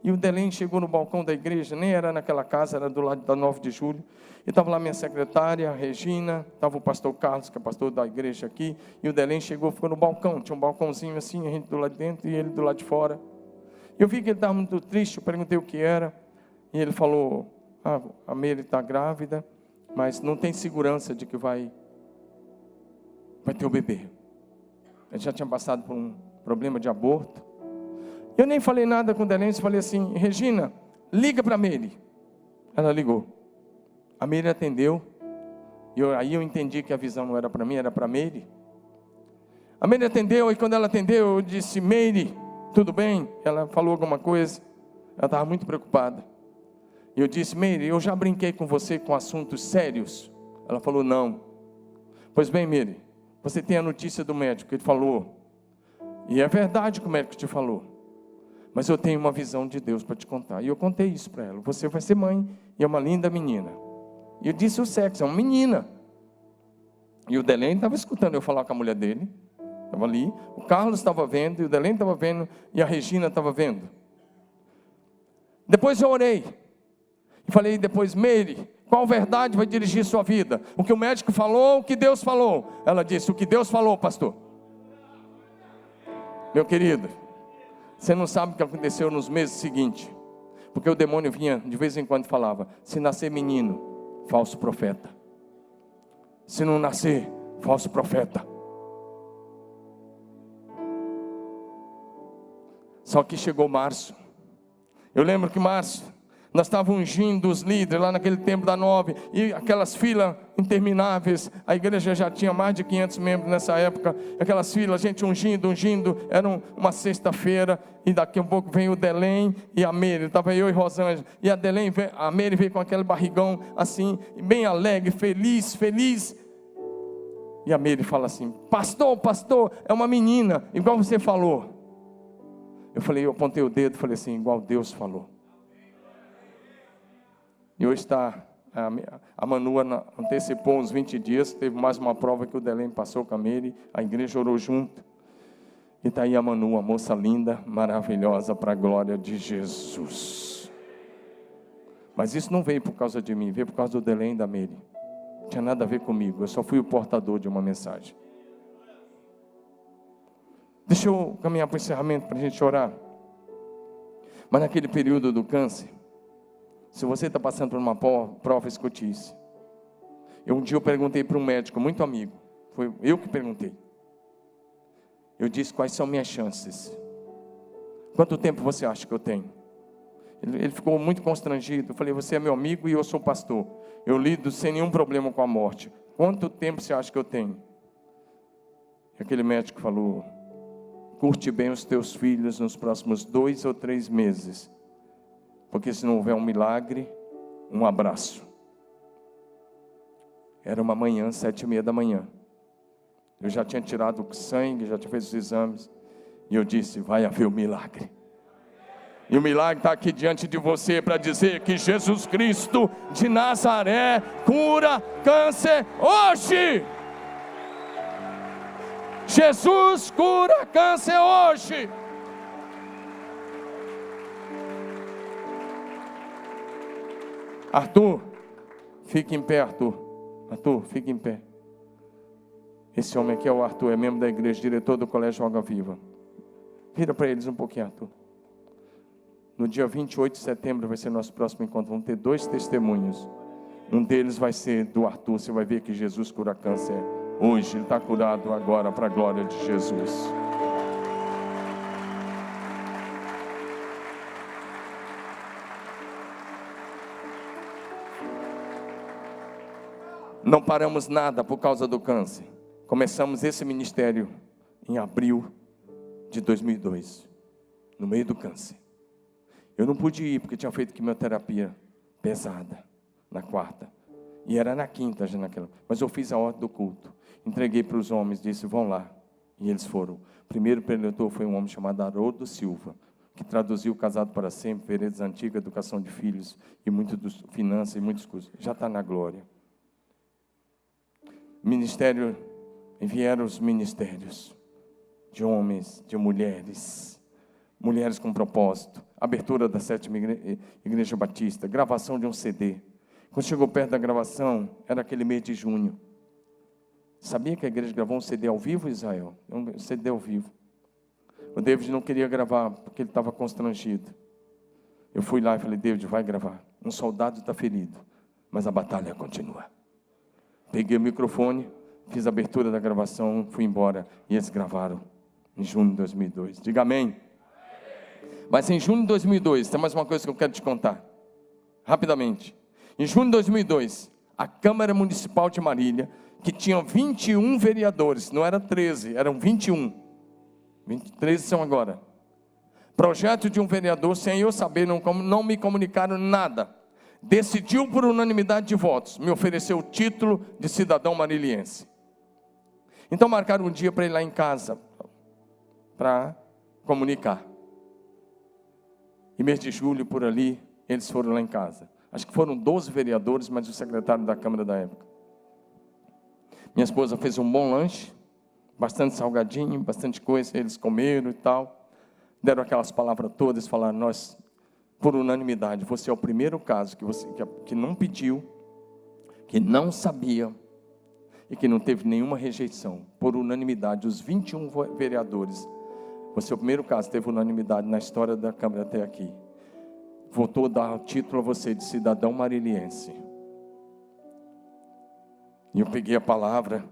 E o Delém chegou no balcão da igreja, nem era naquela casa, era do lado da 9 de julho. E estava lá minha secretária, a Regina, estava o pastor Carlos, que é pastor da igreja aqui. E o Delém chegou, ficou no balcão. Tinha um balcãozinho assim, a gente do lado de dentro e ele do lado de fora. Eu vi que ele estava muito triste, eu perguntei o que era. E ele falou: a Meire está grávida, mas não tem segurança de que vai ter o bebê. Ele já tinha passado por um problema de aborto. Eu nem falei nada com o Delém, falei assim: Regina, liga para a Meire. Ela ligou. A Meire atendeu. E aí eu entendi que a visão não era para mim, era para a Meire. A Meire atendeu, e quando ela atendeu, eu disse: Meire, tudo bem? Ela falou alguma coisa. Ela estava muito preocupada. E eu disse: Meire, eu já brinquei com você com assuntos sérios? Ela falou: não. Pois bem, Meire, você tem a notícia do médico, ele falou. E é verdade que o médico te falou. Mas eu tenho uma visão de Deus para te contar. E eu contei isso para ela: você vai ser mãe, e é uma linda menina. E eu disse o sexo: é uma menina. E o Delém estava escutando eu falar com a mulher dele. Estava ali. O Carlos estava vendo, e o Delém estava vendo, e a Regina estava vendo. Depois eu orei. E falei depois: Meire, qual verdade vai dirigir sua vida? O que o médico falou ou o que Deus falou? Ela disse: o que Deus falou, pastor. Meu querido, você não sabe o que aconteceu nos meses seguintes. Porque o demônio vinha, de vez em quando falava: se nascer menino, falso profeta. Se não nascer, falso profeta. Só que chegou março. Eu lembro que março, nós estávamos ungindo os líderes lá naquele tempo da 9, e aquelas filas intermináveis. A igreja já tinha mais de 500 membros nessa época. Aquelas filas, gente ungindo. Era uma sexta-feira, e daqui a pouco vem o Delém e a Meire. Estava eu e Rosângela. E a Meire veio com aquele barrigão assim, bem alegre, feliz. E a Meire fala assim: pastor, é uma menina, igual você falou. Eu apontei o dedo e falei assim, igual Deus falou. E hoje a Manu antecipou uns 20 dias, teve mais uma prova que o Delém passou com a Meire, a igreja orou junto. E está aí a Manu, uma moça linda, maravilhosa, para a glória de Jesus. Mas isso não veio por causa de mim, veio por causa do Delém e da Meire. Não tinha nada a ver comigo, eu só fui o portador de uma mensagem. Deixa eu caminhar para o encerramento, para a gente orar. Mas naquele período do câncer, se você está passando por uma prova, escute isso. Um dia eu perguntei para um médico, muito amigo, foi eu que perguntei. Eu disse, quais são minhas chances? Quanto tempo você acha que eu tenho? Ele ficou muito constrangido. Eu falei, você é meu amigo e eu sou pastor. Eu lido sem nenhum problema com a morte. Quanto tempo você acha que eu tenho? E aquele médico falou, curte bem os teus filhos nos próximos 2 ou 3 meses. Porque se não houver um milagre, um abraço. Era uma manhã, 7h30 da manhã. Eu já tinha tirado o sangue, já tinha feito os exames. E eu disse, vai haver um milagre. E o milagre está aqui diante de você para dizer que Jesus Cristo de Nazaré cura câncer hoje. Jesus cura câncer hoje. Arthur, fique em pé, Arthur. Arthur, fique em pé. Esse homem aqui é o Arthur, é membro da igreja, diretor do Colégio Água Viva. Vira para eles um pouquinho, Arthur. No dia 28 de setembro vai ser nosso próximo encontro. Vamos ter 2 testemunhos. Um deles vai ser do Arthur. Você vai ver que Jesus cura câncer hoje. Ele está curado agora para a glória de Jesus. Não paramos nada por causa do câncer. Começamos esse ministério em abril de 2002, no meio do câncer. Eu não pude ir porque tinha feito quimioterapia pesada na quarta. E era na quinta já naquela. Mas eu fiz a ordem do culto. Entreguei para os homens, disse, vão lá. E eles foram. O primeiro preletor foi um homem chamado Haroldo Silva, que traduziu Casado para Sempre, Veredas Antigas, Educação de Filhos, e muito dos finanças e muitos cursos. Já está na glória. Ministério, vieram os ministérios de homens, de mulheres. Mulheres com propósito, abertura da 7ª Igreja Batista, gravação de um CD. Quando chegou perto da gravação, era aquele mês de junho. Sabia que a igreja gravou um CD ao vivo, Israel? Um CD ao vivo. O David não queria gravar, porque ele estava constrangido. Eu fui lá e falei, David, vai gravar. Um soldado está ferido, mas a batalha continua. Peguei o microfone, fiz a abertura da gravação, fui embora. E eles gravaram em junho de 2002. Diga amém. Mas em junho de 2002, tem mais uma coisa que eu quero te contar, rapidamente. Em junho de 2002, a Câmara Municipal de Marília, que tinha 21 vereadores, não era 13, eram 21. 13 são agora. Projeto de um vereador, sem eu saber, não me comunicaram nada. Decidiu por unanimidade de votos, me ofereceu o título de cidadão mariliense. Então marcaram um dia para ir lá em casa, para comunicar. E mês de julho, por ali, eles foram lá em casa. Acho que foram 12 vereadores, mas o secretário da Câmara da época. Minha esposa fez um bom lanche, bastante salgadinho, bastante coisa, eles comeram e tal. Deram aquelas palavras todas, falaram, nós, por unanimidade, você é o primeiro caso que não pediu, que não sabia e que não teve nenhuma rejeição. Por unanimidade, os 21 vereadores, você é o primeiro caso que teve unanimidade na história da Câmara até aqui. Voltou a dar o título a você de cidadão mariliense. E eu peguei a palavra.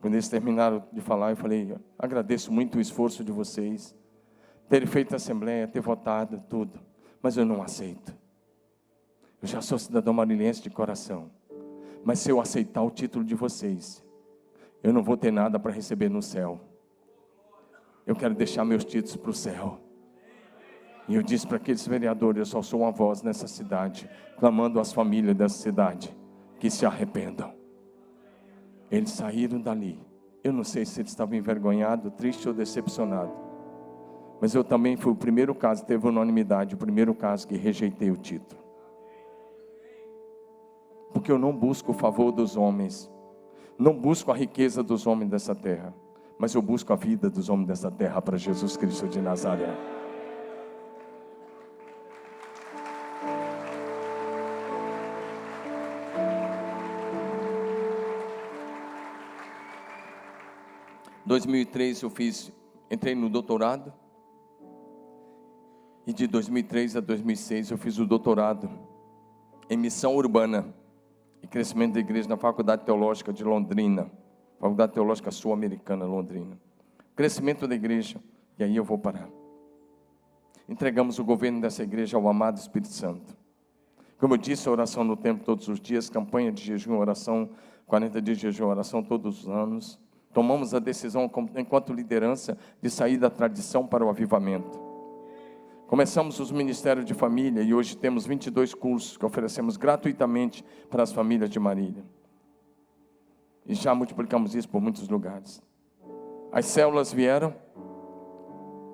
Quando eles terminaram de falar, eu falei, agradeço muito o esforço de vocês, terem feito a assembleia, ter votado, tudo. Mas eu não aceito. Eu já sou cidadão mariliense de coração. Mas se eu aceitar o título de vocês, eu não vou ter nada para receber no céu. Eu quero deixar meus títulos para o céu. E eu disse para aqueles vereadores, eu só sou uma voz nessa cidade, clamando às famílias dessa cidade, que se arrependam. Eles saíram dali. Eu não sei se eles estavam envergonhados, tristes ou decepcionados. Mas eu também fui o primeiro caso, teve unanimidade, o primeiro caso que rejeitei o título. Porque eu não busco o favor dos homens, não busco a riqueza dos homens dessa terra, mas eu busco a vida dos homens dessa terra para Jesus Cristo de Nazaré. Em 2003 entrei no doutorado, e de 2003 a 2006 eu fiz o doutorado em missão urbana e crescimento da igreja na Faculdade Teológica de Londrina, Faculdade Teológica Sul-Americana, Londrina. Crescimento da igreja, e aí eu vou parar. Entregamos o governo dessa igreja ao amado Espírito Santo. Como eu disse, oração no templo todos os dias, campanha de jejum e oração, 40 dias de jejum e oração todos os anos. Tomamos a decisão, enquanto liderança, de sair da tradição para o avivamento. Começamos os ministérios de família e hoje temos 22 cursos que oferecemos gratuitamente para as famílias de Marília. E já multiplicamos isso por muitos lugares. As células vieram.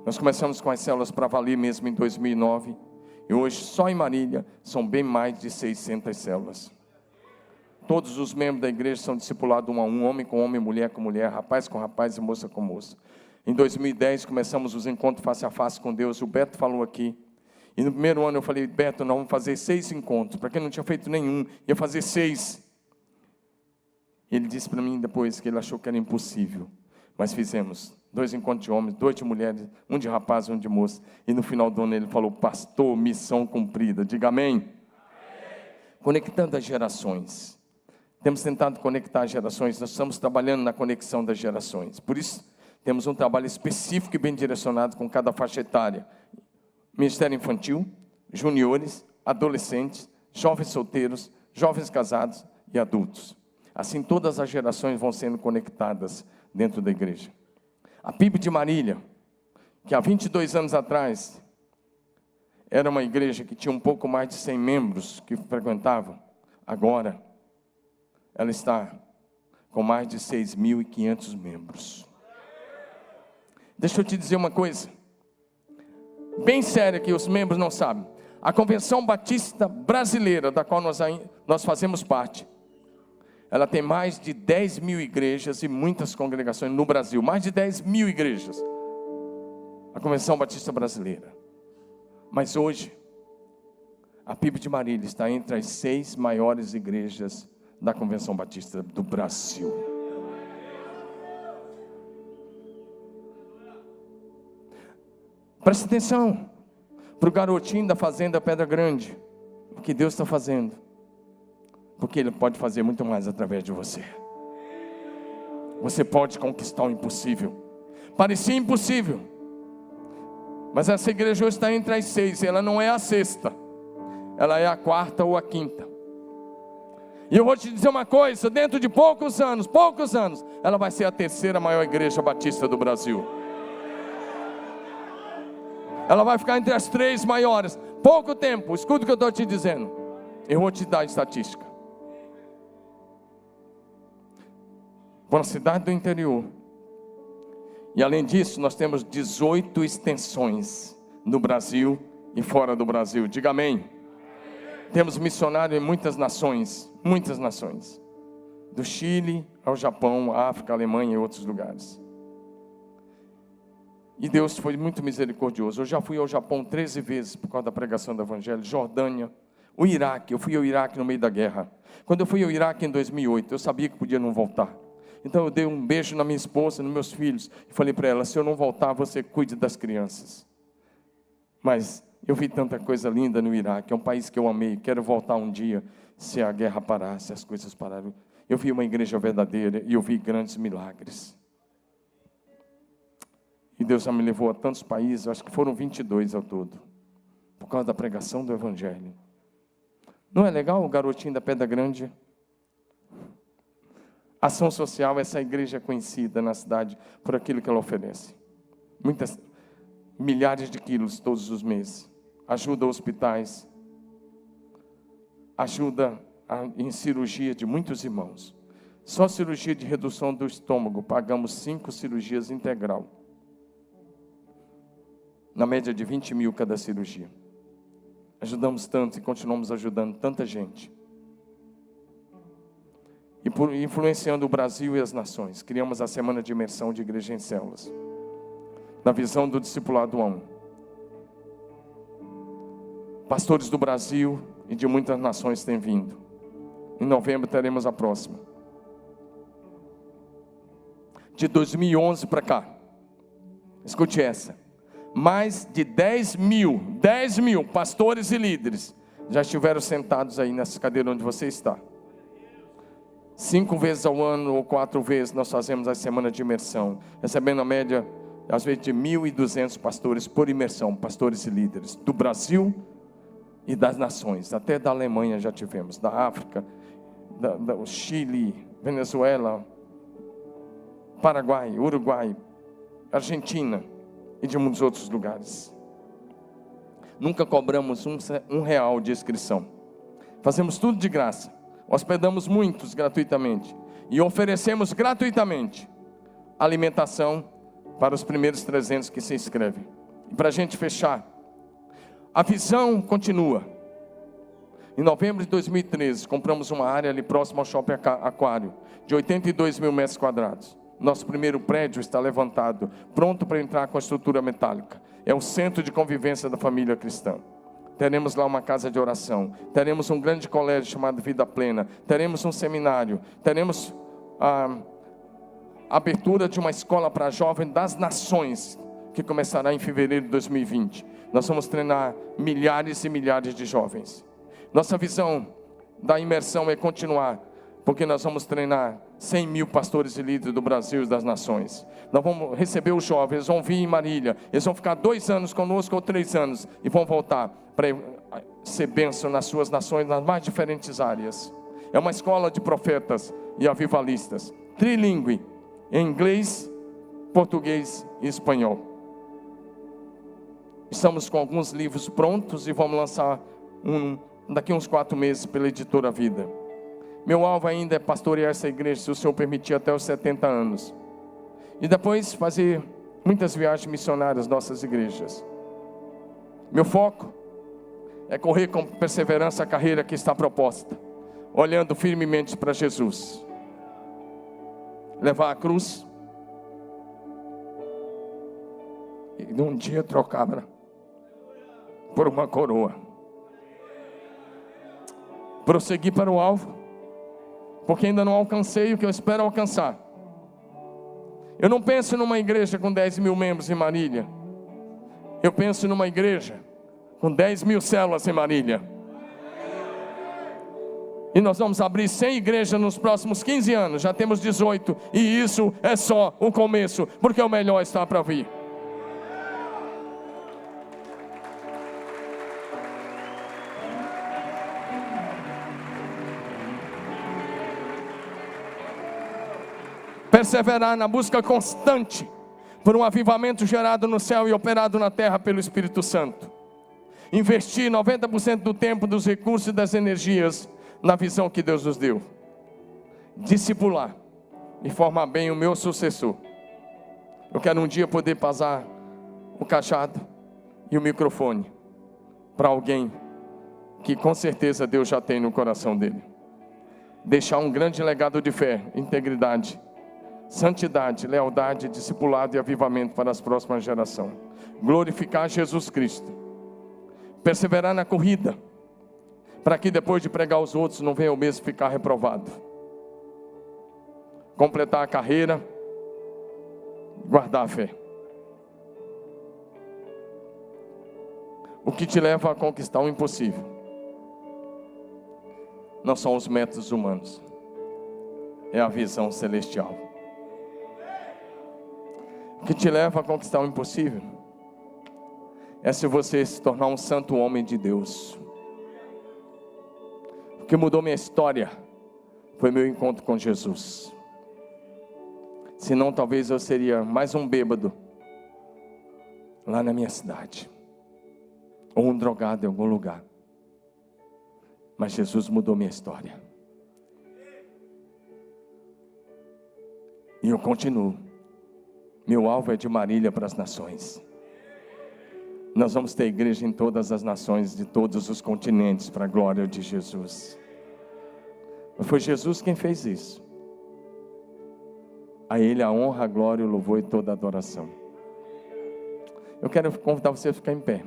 Nós começamos com as células para valer mesmo em 2009. E hoje, só em Marília, são bem mais de 600 células. Todos os membros da igreja são discipulados um a um, homem com homem, mulher com mulher, rapaz com rapaz e moça com moça. Em 2010, começamos os encontros face a face com Deus. O Beto falou aqui. E no primeiro ano eu falei, Beto, nós vamos fazer 6 encontros. Para quem não tinha feito nenhum, ia fazer 6. Ele disse para mim depois que ele achou que era impossível. Mas fizemos 2 encontros de homens, 2 de mulheres, um de rapaz e um de moça. E no final do ano ele falou, pastor, missão cumprida. Diga amém. Amém. Conectando as gerações. Temos tentado conectar as gerações. Nós estamos trabalhando na conexão das gerações. Por isso, temos um trabalho específico e bem direcionado com cada faixa etária. Ministério infantil, juniores, adolescentes, jovens solteiros, jovens casados e adultos. Assim todas as gerações vão sendo conectadas dentro da igreja. A PIB de Marília, que há 22 anos atrás, era uma igreja que tinha um pouco mais de 100 membros que frequentavam. Agora, ela está com mais de 6.500 membros. Deixa eu te dizer uma coisa, bem séria que os membros não sabem. A Convenção Batista Brasileira, da qual nós fazemos parte, ela tem mais de 10.000 igrejas e muitas congregações no Brasil. Mais de 10.000 igrejas. A Convenção Batista Brasileira. Mas hoje, a PIB de Marília está entre as 6 maiores igrejas da Convenção Batista do Brasil. Preste atenção para o garotinho da fazenda Pedra Grande, o que Deus está fazendo, porque Ele pode fazer muito mais através de você. Você pode conquistar o impossível. Parecia impossível, mas essa igreja hoje está entre as 6, ela não é a 6ª, ela é a 4ª ou a 5ª. E eu vou te dizer uma coisa, dentro de poucos anos, ela vai ser a 3ª maior igreja batista do Brasil. Ela vai ficar entre as 3 maiores. Pouco tempo, escuta o que eu estou te dizendo. Eu vou te dar a estatística. Para uma cidade do interior. E além disso, nós temos 18 extensões no Brasil e fora do Brasil. Diga amém. Amém. Temos missionário em muitas nações. Muitas nações. Do Chile ao Japão, África, Alemanha e outros lugares. E Deus foi muito misericordioso. Eu já fui ao Japão 13 vezes por causa da pregação do Evangelho. Jordânia, o Iraque. Eu fui ao Iraque no meio da guerra. Quando eu fui ao Iraque em 2008, eu sabia que podia não voltar. Então eu dei um beijo na minha esposa, nos meus filhos. E falei para ela, se eu não voltar, você cuide das crianças. Mas eu vi tanta coisa linda no Iraque. É um país que eu amei. Quero voltar um dia, se a guerra parar, se as coisas pararem. Eu vi uma igreja verdadeira e eu vi grandes milagres. E Deus já me levou a tantos países, acho que foram 22 ao todo, por causa da pregação do Evangelho. Não é legal o garotinho da Pedra Grande? Ação social, essa igreja é conhecida na cidade por aquilo que ela oferece. Milhares de quilos todos os meses. Ajuda hospitais. Ajuda em cirurgia de muitos irmãos. Só cirurgia de redução do estômago, pagamos 5 cirurgias integral. na média de 20 mil cada cirurgia. Ajudamos tanto e continuamos ajudando tanta gente. E influenciando o Brasil e as nações, criamos a Semana de Imersão de Igreja em Células, na visão do discipulado a um. Pastores do Brasil e de muitas nações têm vindo. Em novembro teremos a próxima. De 2011 para cá, escute essa, mais de 10 mil pastores e líderes já estiveram sentados aí nessa cadeira onde você está. 5 vezes ao ano ou 4 vezes nós fazemos a semana de imersão, recebendo a média, às vezes, de 1.200 pastores por imersão, pastores e líderes, do Brasil e das nações, até da Alemanha já tivemos, da África, do Chile, Venezuela, Paraguai, Uruguai, Argentina e de muitos outros lugares. Nunca cobramos um real de inscrição, fazemos tudo de graça. Hospedamos muitos gratuitamente e oferecemos gratuitamente alimentação para os primeiros 300 que se inscrevem. E para a gente fechar, a visão continua. Em novembro de 2013, compramos uma área ali próximo ao Shopping Aquário, de 82 mil metros quadrados. Nosso primeiro prédio está levantado, pronto para entrar com a estrutura metálica. É o centro de convivência da família cristã. Teremos lá uma casa de oração, teremos um grande colégio chamado Vida Plena, teremos um seminário, teremos a abertura de uma escola para jovens das nações, que começará em fevereiro de 2020. Nós vamos treinar milhares e milhares de jovens. Nossa visão da imersão é continuar, porque nós vamos treinar 100 mil pastores e líderes do Brasil e das nações. Nós vamos receber os jovens, eles vão vir em Marília, eles vão ficar 2 anos conosco ou 3 anos, e vão voltar para ser bênção nas suas nações, nas mais diferentes áreas. É uma escola de profetas e avivalistas, trilingue, em inglês, português e espanhol. Estamos com alguns livros prontos e vamos lançar daqui a uns 4 meses pela Editora Vida. Meu alvo ainda é pastorear essa igreja, se o Senhor permitir, até os 70 anos. E depois fazer muitas viagens missionárias nas nossas igrejas. Meu foco é correr com perseverança a carreira que está proposta, olhando firmemente para Jesus. Levar a cruz e num dia trocá-la por uma coroa. Prosseguir para o alvo, porque ainda não alcancei o que eu espero alcançar. Eu não penso numa igreja com 10 mil membros em Marília. Eu penso numa igreja com 10 mil células em Marília. E nós vamos abrir 100 igrejas nos próximos 15 anos. Já temos 18. E isso é só o começo, porque o melhor está para vir. Perseverar na busca constante por um avivamento gerado no céu e operado na terra pelo Espírito Santo. Investir 90% do tempo, dos recursos e das energias na visão que Deus nos deu. Discipular e formar bem o meu sucessor. Eu quero um dia poder passar o cajado e o microfone para alguém que com certeza Deus já tem no coração dele. Deixar um grande legado de fé, integridade, santidade, lealdade, discipulado e avivamento para as próximas gerações. Glorificar Jesus Cristo. Perseverar na corrida, para que depois de pregar aos outros não venha eu mesmo ficar reprovado. Completar a carreira, guardar a fé. O que te leva a conquistar o impossível não são os métodos humanos, é a visão celestial. O que te leva a conquistar o impossível é se você se tornar um santo homem de Deus. O que mudou minha história foi meu encontro com Jesus. Senão talvez eu seria mais um bêbado lá na minha cidade, ou um drogado em algum lugar. Mas Jesus mudou minha história. E eu continuo. Meu alvo é de Marília para as nações. nós vamos ter igreja em todas as nações, de todos os continentes, para a glória de Jesus. Foi Jesus quem fez isso. A Ele a honra, a glória, o louvor e toda a adoração. Eu quero convidar você a ficar em pé.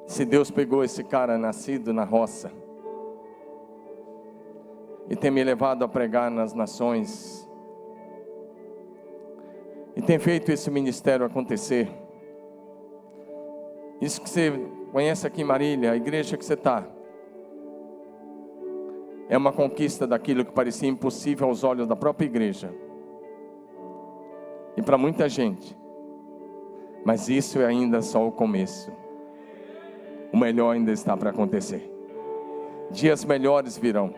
Se Deus pegou esse cara nascido na roça e tem me levado a pregar nas nações, e tem feito esse ministério acontecer, isso que você conhece aqui em Marília, a igreja que você está, é uma conquista daquilo que parecia impossível aos olhos da própria igreja e para muita gente, mas isso é ainda só o começo. O melhor ainda está para acontecer. Dias melhores virão.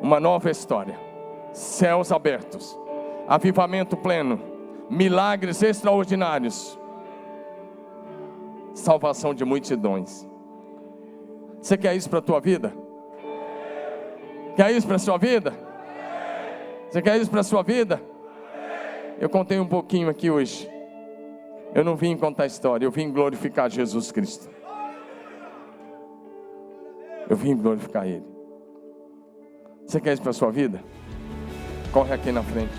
Uma nova história. Céus abertos. Avivamento pleno. Milagres extraordinários. Salvação de multidões. Você quer isso para a tua vida? Quer isso para a sua vida? Você quer isso para a sua vida? Eu contei um pouquinho aqui hoje. Eu não vim contar história, eu vim glorificar Jesus Cristo. Eu vim glorificar Ele. Você quer isso para a sua vida? Corre aqui na frente.